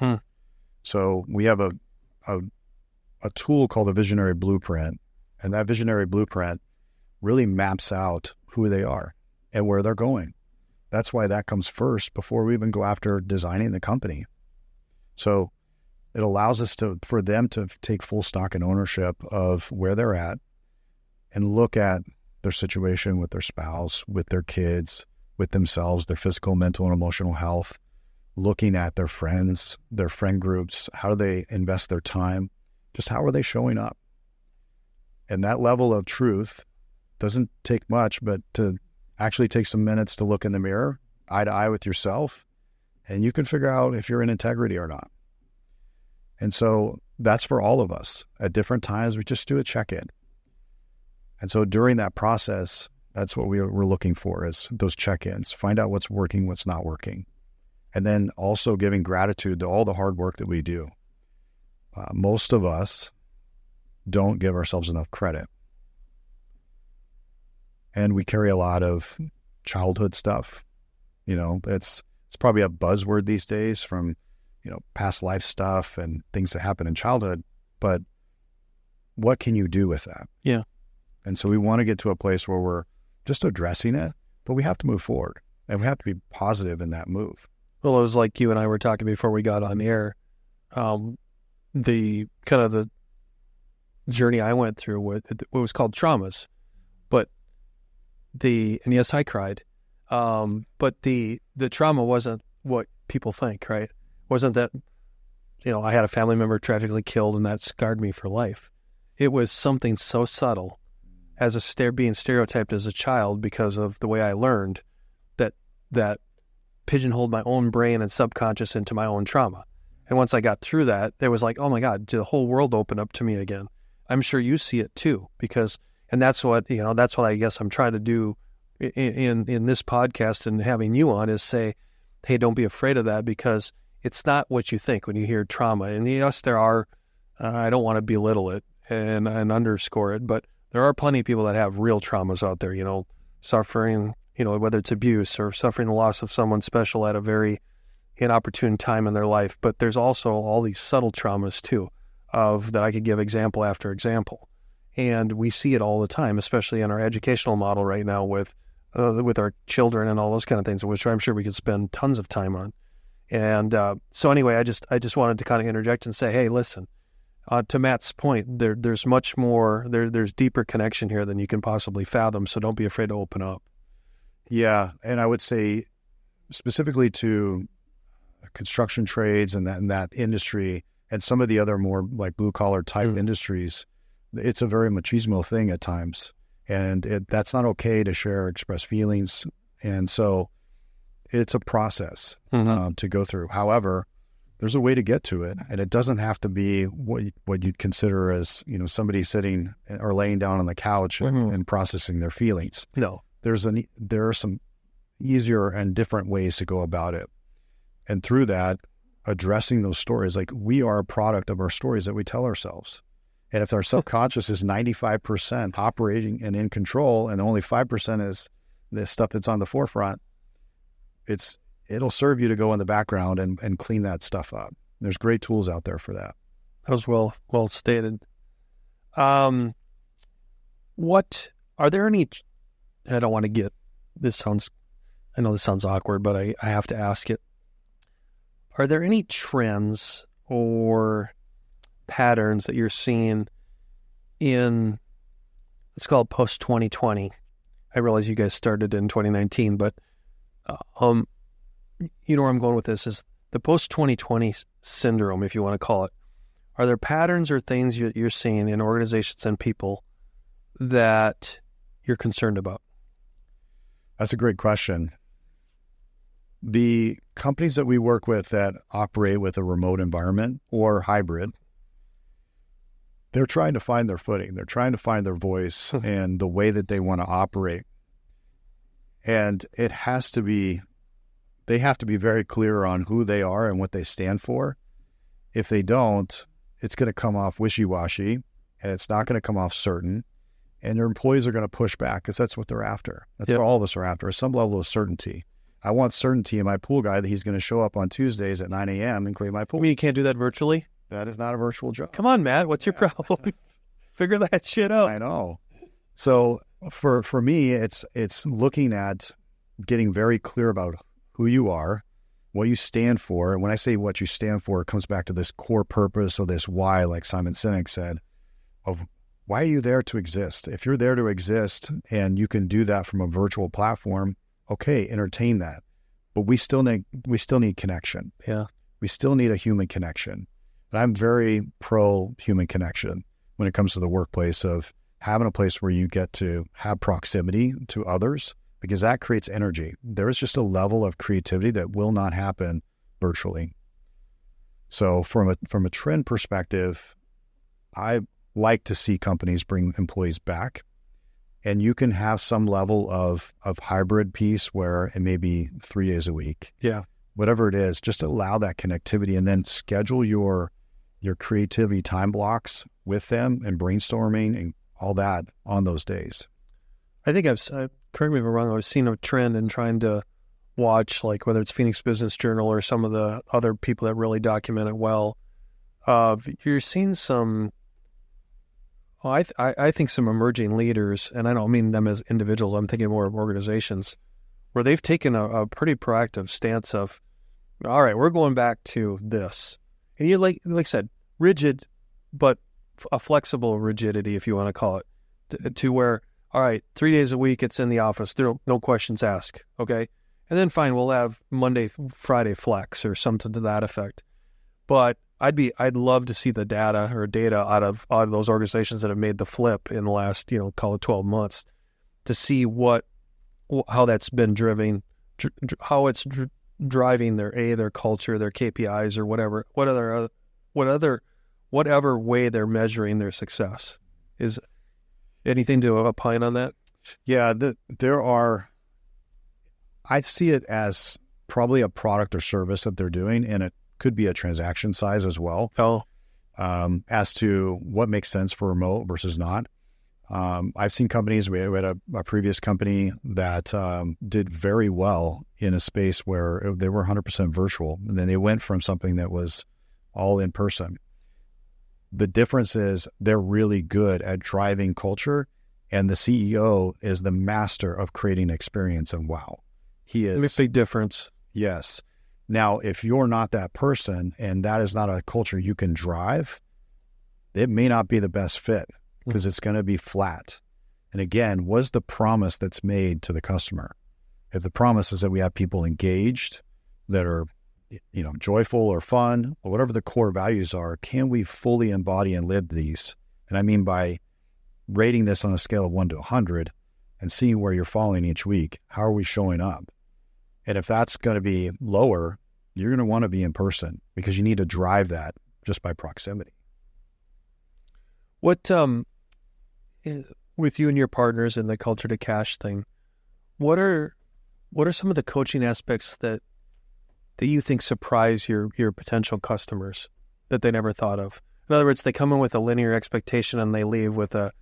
Speaker 2: So we have a tool called a visionary blueprint, and that visionary blueprint really maps out who they are and where they're going. That's why that comes first before we even go after designing the company. So it allows us for them to take full stock and ownership of where they're at and look at their situation with their spouse, with their kids, with themselves, their physical, mental, and emotional health, looking at their friends, their friend groups, how do they invest their time, just how are they showing up? And that level of truth doesn't take much, but to actually take some minutes to look in the mirror, eye to eye with yourself, and you can figure out if you're in integrity or not. And so that's for all of us. At different times, we just do a check-in. And so during that process, that's what we're looking for, is those check-ins. Find out what's working, what's not working. And then also giving gratitude to all the hard work that we do. Most of us don't give ourselves enough credit. And we carry a lot of childhood stuff. It's probably a buzzword these days from, past life stuff and things that happen in childhood. But what can you do with that?
Speaker 1: Yeah.
Speaker 2: And so we want to get to a place where we're just addressing it, but we have to move forward and we have to be positive in that move.
Speaker 1: Well, it was like you and I were talking before we got on air. The kind of the journey I went through with what was called traumas, and yes, I cried. But the trauma wasn't what people think, right? Wasn't that, I had a family member tragically killed and that scarred me for life. It was something so subtle as being stereotyped as a child because of the way I learned that pigeonholed my own brain and subconscious into my own trauma. And once I got through that, it was like, oh my God, the whole world opened up to me again. I'm sure you see it too, and that's what I guess I'm trying to do in this podcast and having you on is say, hey, don't be afraid of that, because it's not what you think when you hear trauma. And yes, there are, I don't want to belittle it and underscore it, but there are plenty of people that have real traumas out there, suffering, whether it's abuse or suffering the loss of someone special at a very inopportune time in their life. But there's also all these subtle traumas too, that I could give example after example. And we see it all the time, especially in our educational model right now with our children and all those kind of things, which I'm sure we could spend tons of time on. And so anyway, I just wanted to kind of interject and say, hey, listen, to Matt's point, there's much more, there's deeper connection here than you can possibly fathom. So don't be afraid to open up.
Speaker 2: Yeah. And I would say specifically to construction trades and that industry and some of the other more like blue collar type industries, it's a very machismo thing at times. And that's not okay to share, express feelings. And so it's a process to go through. However, there's a way to get to it. And it doesn't have to be what you'd consider as, somebody sitting or laying down on the couch and processing their feelings.
Speaker 1: No.
Speaker 2: There are some easier and different ways to go about it. And through that, addressing those stories, like we are a product of our stories that we tell ourselves. And if our subconscious is 95% operating and in control, and only 5% is the stuff that's on the forefront, it'll serve you to go in the background and clean that stuff up. There's great tools out there for that.
Speaker 1: That was well stated. What are there any? I don't want to get this. I know this sounds awkward, but I have to ask it. Are there any trends or patterns that you're seeing in, let's call it post-2020? I realize you guys started in 2019, but you know where I'm going with this is the post-2020 syndrome, if you want to call it. Are there patterns or things you're seeing in organizations and people that you're concerned about?
Speaker 2: That's a great question. The companies that we work with that operate with a remote environment or hybrid, they're trying to find their footing. They're trying to find their voice and the way that they want to operate. And they have to be very clear on who they are and what they stand for. If they don't, it's going to come off wishy-washy and it's not going to come off certain. And their employees are going to push back because that's what they're after. That's what all of us are after, some level of certainty. I want certainty in my pool guy that he's going to show up on Tuesdays at 9 a.m. and clean my pool.
Speaker 1: You mean you can't do that virtually?
Speaker 2: That is not a virtual job.
Speaker 1: Come on, Matt. What's your problem? Figure that shit out.
Speaker 2: I know. So for me, it's looking at getting very clear about who you are, what you stand for. And when I say what you stand for, it comes back to this core purpose or this why, like Simon Sinek said, of why are you there to exist? If you're there to exist and you can do that from a virtual platform, okay, entertain that. But we still need connection.
Speaker 1: Yeah.
Speaker 2: We still need a human connection. And I'm very pro human connection when it comes to the workplace, of having a place where you get to have proximity to others, because that creates energy. There is just a level of creativity that will not happen virtually. So from a trend perspective, I like to see companies bring employees back. And you can have some level of hybrid piece where it may be 3 days a week.
Speaker 1: Yeah.
Speaker 2: Whatever it is, just allow that connectivity and then schedule your creativity time blocks with them and brainstorming and all that on those days.
Speaker 1: I think correct me if I'm wrong, I've seen a trend in trying to watch, like whether it's Phoenix Business Journal or some of the other people that really document it well. You're seeing some, I think some emerging leaders, and I don't mean them as individuals, I'm thinking more of organizations, where they've taken a pretty proactive stance of, all right, we're going back to this. And you like I said, rigid, but a flexible rigidity, if you want to call it, to where, all right, 3 days a week, it's in the office. There no questions asked. Okay. And then fine, we'll have Monday, Friday flex or something to that effect. But I'd love to see the data out of those organizations that have made the flip in the last, call it 12 months, to see how that's been driving, how it's driving their culture, their KPIs, or whatever way they're measuring their success. Is anything to opine on that?
Speaker 2: Yeah, I see it as probably a product or service that they're doing, and it could be a transaction size as well. As to what makes sense for remote versus not. I've seen companies, we had a previous company that did very well in a space where they were 100% virtual, and then they went from something that was all in person. The difference is they're really good at driving culture, and the CEO is the master of creating experience, and wow. He is.
Speaker 1: A big difference.
Speaker 2: Yes. Now, if you're not that person and that is not a culture you can drive, it may not be the best fit because it's going to be flat. And again, what's the promise that's made to the customer? If the promise is that we have people engaged, that are, joyful or fun, or whatever the core values are, can we fully embody and live these? And I mean by rating this on a scale of 1 to 100 and seeing where you're falling each week. How are we showing up? And if that's going to be lower, you're going to want to be in person because you need to drive that just by proximity.
Speaker 1: What, with you and your partners in the culture to cash thing, what are some of the coaching aspects that you think surprise your potential customers that they never thought of? In other words, they come in with a linear expectation and they leave with a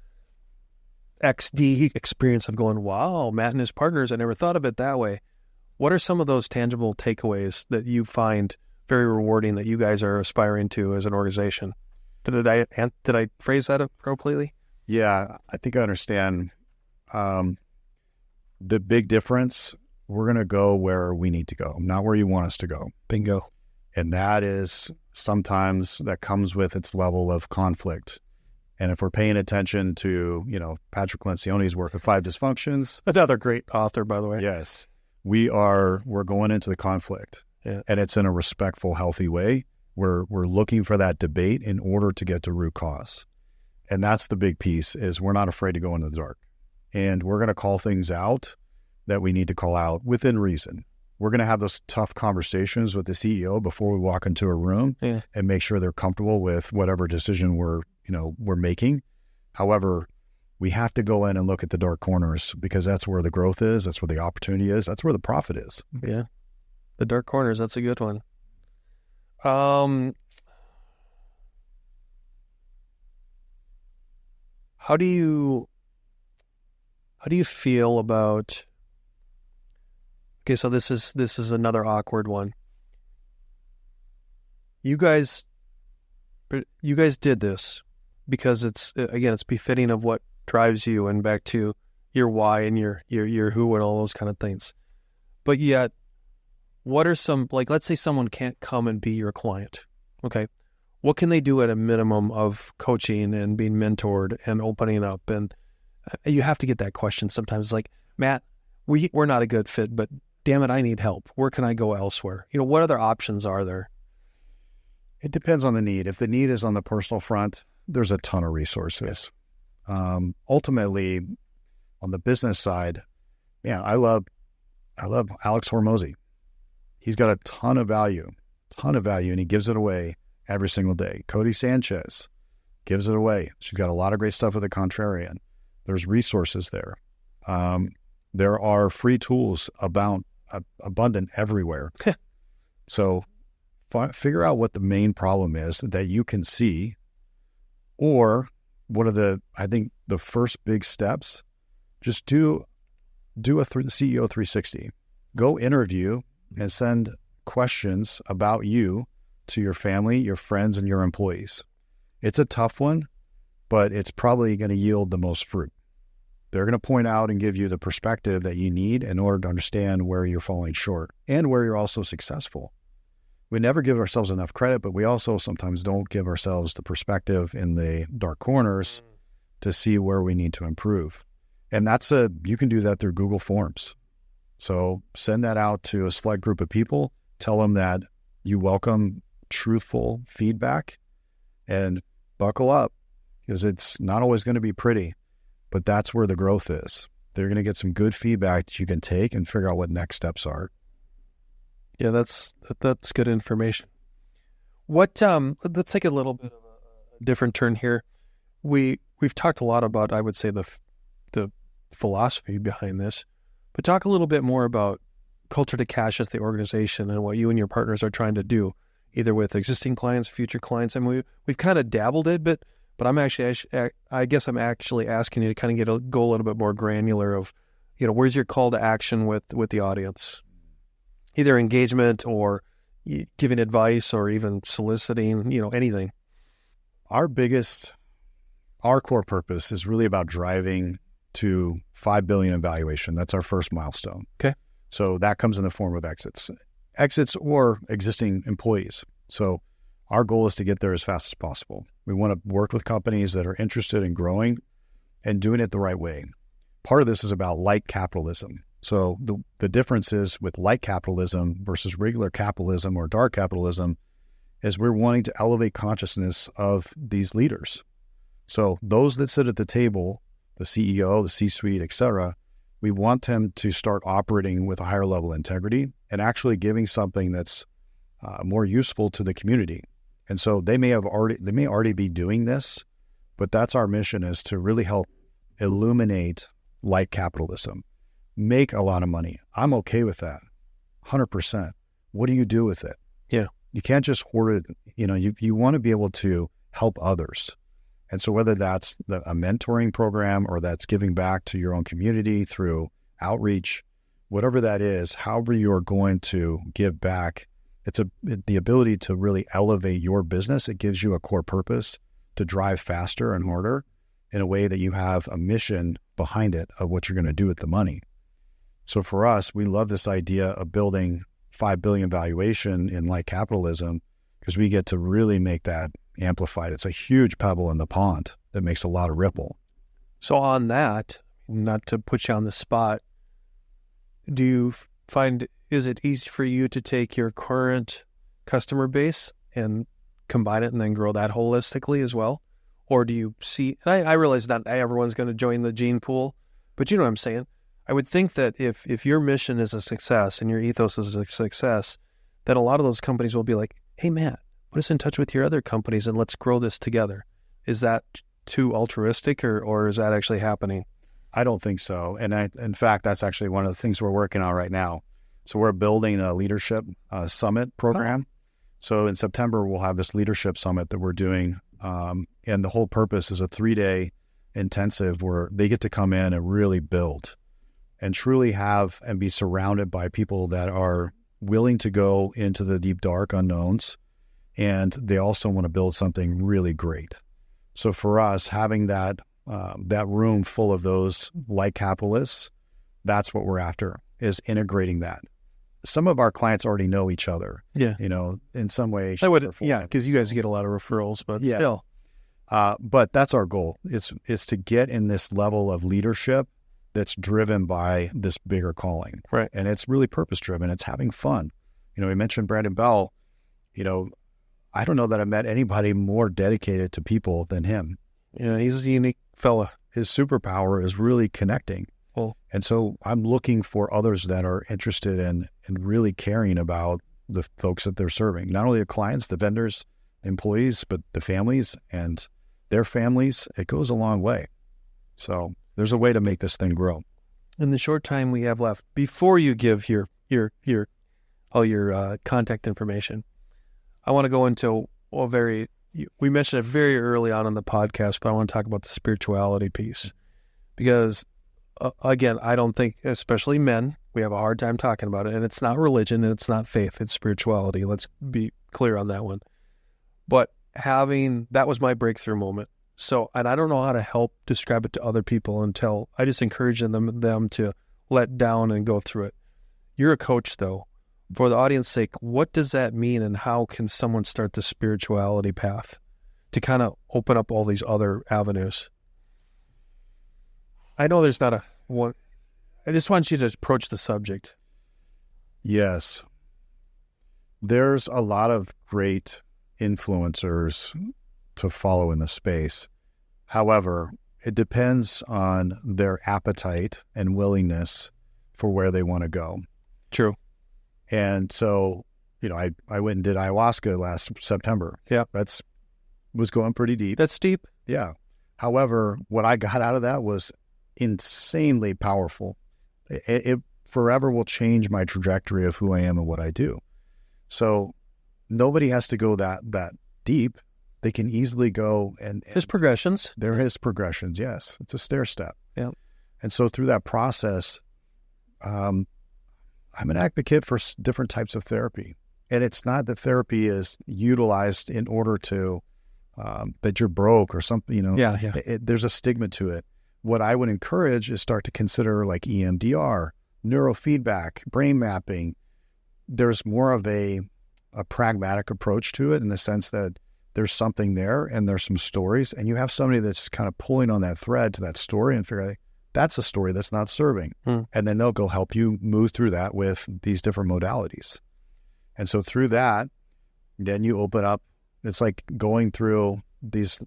Speaker 1: XD experience of going, wow, Matt and his partners, I never thought of it that way. What are some of those tangible takeaways that you find very rewarding that you guys are aspiring to as an organization? Did I phrase that appropriately?
Speaker 2: Yeah, I think I understand. The big difference, we're going to go where we need to go, not where you want us to go.
Speaker 1: Bingo.
Speaker 2: And that is sometimes that comes with its level of conflict. And if we're paying attention to, Patrick Lencioni's work of 5 Dysfunctions.
Speaker 1: Another great author, by the way.
Speaker 2: Yes. We're going into the conflict, and it's in a respectful, healthy way. We're looking for that debate in order to get to root cause. And that's the big piece, is we're not afraid to go into the dark. And we're going to call things out that we need to call out within reason. We're going to have those tough conversations with the CEO before we walk into a room and make sure they're comfortable with whatever decision we're making. However, we have to go in and look at the dark corners because that's where the growth is. That's where the opportunity is. That's where the profit is.
Speaker 1: Yeah. The dark corners. That's a good one. How do you feel about, okay, so this is another awkward one. You guys did this because it's befitting of what drives you and back to your why and your who and all those kind of things. But yet, what are some, like, let's say someone can't come and be your client. Okay. What can they do at a minimum of coaching and being mentored and opening up? And you have to get that question sometimes, like, Matt, we're not a good fit, but damn it, I need help. Where can I go elsewhere? What other options are there?
Speaker 2: It depends on the need. If the need is on the personal front, there's a ton of resources. Ultimately, on the business side, man, I love Alex Hormozy. He's got a ton of value, and he gives it away every single day. Cody Sanchez gives it away. She's got a lot of great stuff with the Contrarian. There's resources there. There are free tools abundant everywhere. So figure out what the main problem is that you can see Or I think the first big steps, just do CEO 360. Go interview and send questions about you to your family, your friends, and your employees. It's a tough one, but it's probably going to yield the most fruit. They're going to point out and give you the perspective that you need in order to understand where you're falling short and where you're also successful. We never give ourselves enough credit, but we also sometimes don't give ourselves the perspective in the dark corners to see where we need to improve. And you can do that through Google Forms. So send that out to a select group of people, tell them that you welcome truthful feedback, and buckle up, because it's not always going to be pretty, but that's where the growth is. They're going to get some good feedback that you can take and figure out what next steps are.
Speaker 1: Yeah, that's good information. Let's take a little bit of a different turn here. We've talked a lot about, I would say, the philosophy behind this, but talk a little bit more about culture to cash as the organization and what you and your partners are trying to do, either with existing clients, future clients. I mean, we've kind of dabbled it, but I guess I'm actually asking you to kind of go a little bit more granular of, where's your call to action with the audience, either engagement or giving advice or even soliciting, anything.
Speaker 2: Our core purpose is really about driving to $5 billion in valuation. That's our first milestone.
Speaker 1: Okay.
Speaker 2: So that comes in the form of exits or existing employees. So our goal is to get there as fast as possible. We want to work with companies that are interested in growing and doing it the right way. Part of this is about light capitalism. So the difference is with light capitalism versus regular capitalism or dark capitalism is we're wanting to elevate consciousness of these leaders. So those that sit at the table, the CEO, the C-suite, et cetera, we want them to start operating with a higher level of integrity and actually giving something that's more useful to the community. And so they may already be doing this, but that's our mission, is to really help illuminate light capitalism, make a lot of money. I'm okay with that, 100%. What do you do with it?
Speaker 1: Yeah.
Speaker 2: You can't just hoard it. You want to be able to help others. And so whether that's a mentoring program or that's giving back to your own community through outreach, whatever that is, however you're going to give back, it's the ability to really elevate your business. It gives you a core purpose to drive faster and harder in a way that you have a mission behind it of what you're going to do with the money. So for us, we love this idea of building $5 billion valuation in light capitalism, because we get to really make that amplified. It's a huge pebble in the pond that makes a lot of ripple.
Speaker 1: So on that, not to put you on the spot, do you find, is it easy for you to take your current customer base and combine it and then grow that holistically as well? Or do you see, and I realize not everyone's going to join the gene pool, but you know what I'm saying? I would think that if your mission is a success and your ethos is a success, then a lot of those companies will be like, hey, Matt, put us in touch with your other companies and let's grow this together. Is that too altruistic or is that actually happening?
Speaker 2: I don't think so. And in fact, that's actually one of the things we're working on right now. So we're building a leadership summit program. Oh. So in September, we'll have this leadership summit that we're doing. And the whole purpose is a 3-day intensive where they get to come in and really build and truly have and be surrounded by people that are willing to go into the deep, dark unknowns. And they also want to build something really great. So for us, having that room full of those light capitalists, that's what we're after, is integrating that. Some of our clients already know each other.
Speaker 1: Yeah.
Speaker 2: In some way.
Speaker 1: Yeah, because you guys get a lot of referrals, but yeah. Still.
Speaker 2: But that's our goal. It's to get in this level of leadership that's driven by this bigger calling.
Speaker 1: Right.
Speaker 2: And it's really purpose-driven. It's having fun. We mentioned Brandon Bell. I don't know that I've met anybody more dedicated to people than him.
Speaker 1: Yeah, he's a unique fella.
Speaker 2: His superpower is really connecting.
Speaker 1: Well,
Speaker 2: and so I'm looking for others that are interested in really caring about the folks that they're serving. Not only the clients, the vendors, employees, but the families and their families. It goes a long way. So there's a way to make this thing grow.
Speaker 1: In the short time we have left, before you give all your contact information, I want to go into a very we mentioned it very early on in the podcast, but I want to talk about the spirituality piece because, again, I don't think, especially men, we have a hard time talking about it, and it's not religion and it's not faith, it's spirituality. Let's be clear on that one. But that was my breakthrough moment. So, and I don't know how to help describe it to other people until I just encourage them to let down and go through it. You're a coach, though. For the audience's sake, what does that mean, and how can someone start the spirituality path to kind of open up all these other avenues? I know there's not one. I just want you to approach the subject.
Speaker 2: Yes. There's a lot of great influencers to follow in the space. However, it depends on their appetite and willingness for where they want to go.
Speaker 1: True.
Speaker 2: And so, I went and did ayahuasca last September.
Speaker 1: Yeah.
Speaker 2: Was going pretty deep.
Speaker 1: That's deep.
Speaker 2: Yeah. However, what I got out of that was insanely powerful. It forever will change my trajectory of who I am and what I do. So nobody has to go that deep. They can easily go and
Speaker 1: There's progressions.
Speaker 2: There is progressions, yes. It's a stair step.
Speaker 1: Yeah.
Speaker 2: And so through that process, I'm an advocate for different types of therapy. And it's not that therapy is utilized in order to, that you're broke or something,
Speaker 1: Yeah.
Speaker 2: There's a stigma to it. What I would encourage is start to consider like EMDR, neurofeedback, brain mapping. There's more of a pragmatic approach to it in the sense that there's something there and there's some stories, and you have somebody that's kind of pulling on that thread to that story and figure out, that's a story that's not serving. And then they'll go help you move through that with these different modalities. And so through that, then you open up, it's like going through these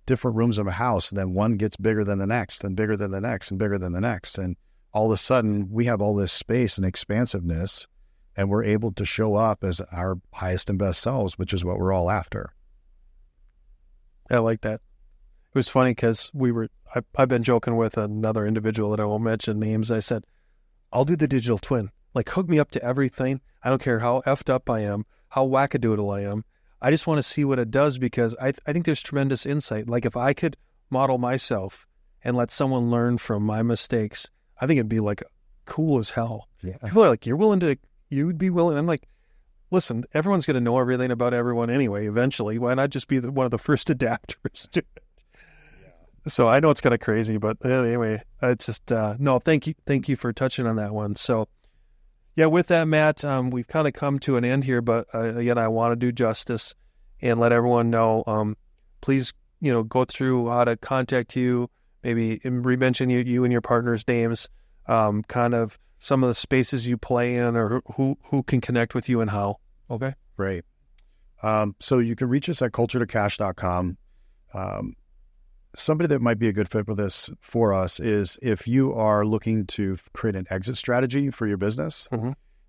Speaker 2: different rooms of a house, and then one gets bigger than the next and bigger than the next and bigger than the next. And all of a sudden we have all this space and expansiveness, and we're able to show up as our highest and best selves, which is what we're all after.
Speaker 1: I like that. It was funny because I've been joking with another individual that I won't mention names. I said, I'll do the digital twin. Like, hook me up to everything. I don't care how effed up I am, how wackadoodle I am. I just want to see what it does because I think there's tremendous insight. Like, if I could model myself and let someone learn from my mistakes, I think it'd be like cool as hell.
Speaker 2: Yeah.
Speaker 1: People are like, you'd be willing. I'm like, listen, everyone's going to know everything about everyone anyway, eventually. Why not just be one of the first adapters to it? Yeah. So I know it's kind of crazy, but anyway, it's just, no, thank you for touching on that one. So yeah, with that, Matt, we've kind of come to an end here, but again, I want to do justice and let everyone know, please, go through how to contact you, maybe re-mention you and your partner's names, kind of some of the spaces you play in, or who can connect with you and how. Okay.
Speaker 2: Great. So you can reach us at culturetocash.com. Somebody that might be a good fit for us is if you are looking to create an exit strategy for your business,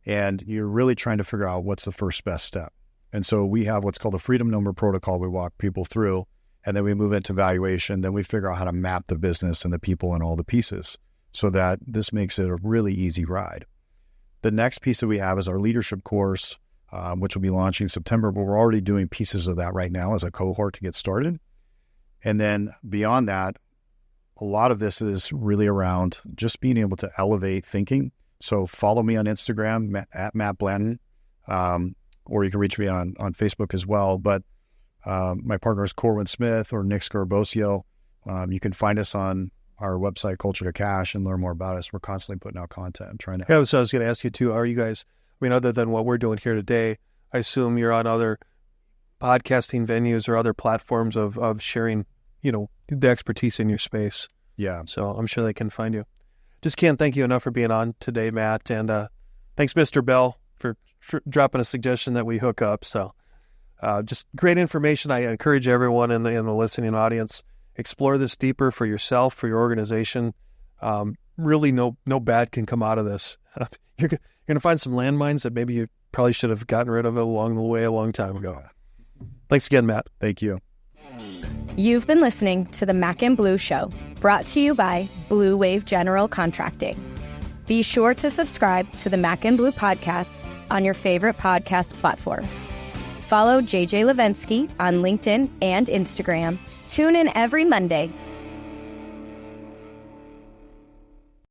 Speaker 2: and you're really trying to figure out what's the first best step. And so we have what's called a freedom number protocol we walk people through, and then we move into valuation. Then we figure out how to map the business and the people and all the pieces so that this makes it a really easy ride. The next piece that we have is our leadership course, which will be launching in September, but we're already doing pieces of that right now as a cohort to get started. And then beyond that, a lot of this is really around just being able to elevate thinking. So follow me on Instagram at Matt Blanton, or you can reach me on Facebook as well. But my partner is Corwin Smith or Nick Scarbosio. You can find us on our website, Culture to Cash, and learn more about us. We're constantly putting out content. I'm trying to help.
Speaker 1: Yeah, so I was going to ask you too, are you guys, other than what we're doing here today, I assume you're on other podcasting venues or other platforms of sharing, the expertise in your space.
Speaker 2: Yeah.
Speaker 1: So I'm sure they can find you. Just can't thank you enough for being on today, Matt. And thanks, Mr. Bell, for dropping a suggestion that we hook up. So just great information. I encourage everyone in the listening audience, explore this deeper for yourself, for your organization. Really no bad can come out of this. You're going to find some landmines that maybe you probably should have gotten rid of along the way a long time ago. Thanks again, Matt.
Speaker 2: Thank you.
Speaker 4: You've been listening to the Mac and Blue Show, brought to you by Blue Wave General Contracting. Be sure to subscribe to the Mac and Blue podcast on your favorite podcast platform. Follow JJ Levinsky on LinkedIn and Instagram. Tune in every Monday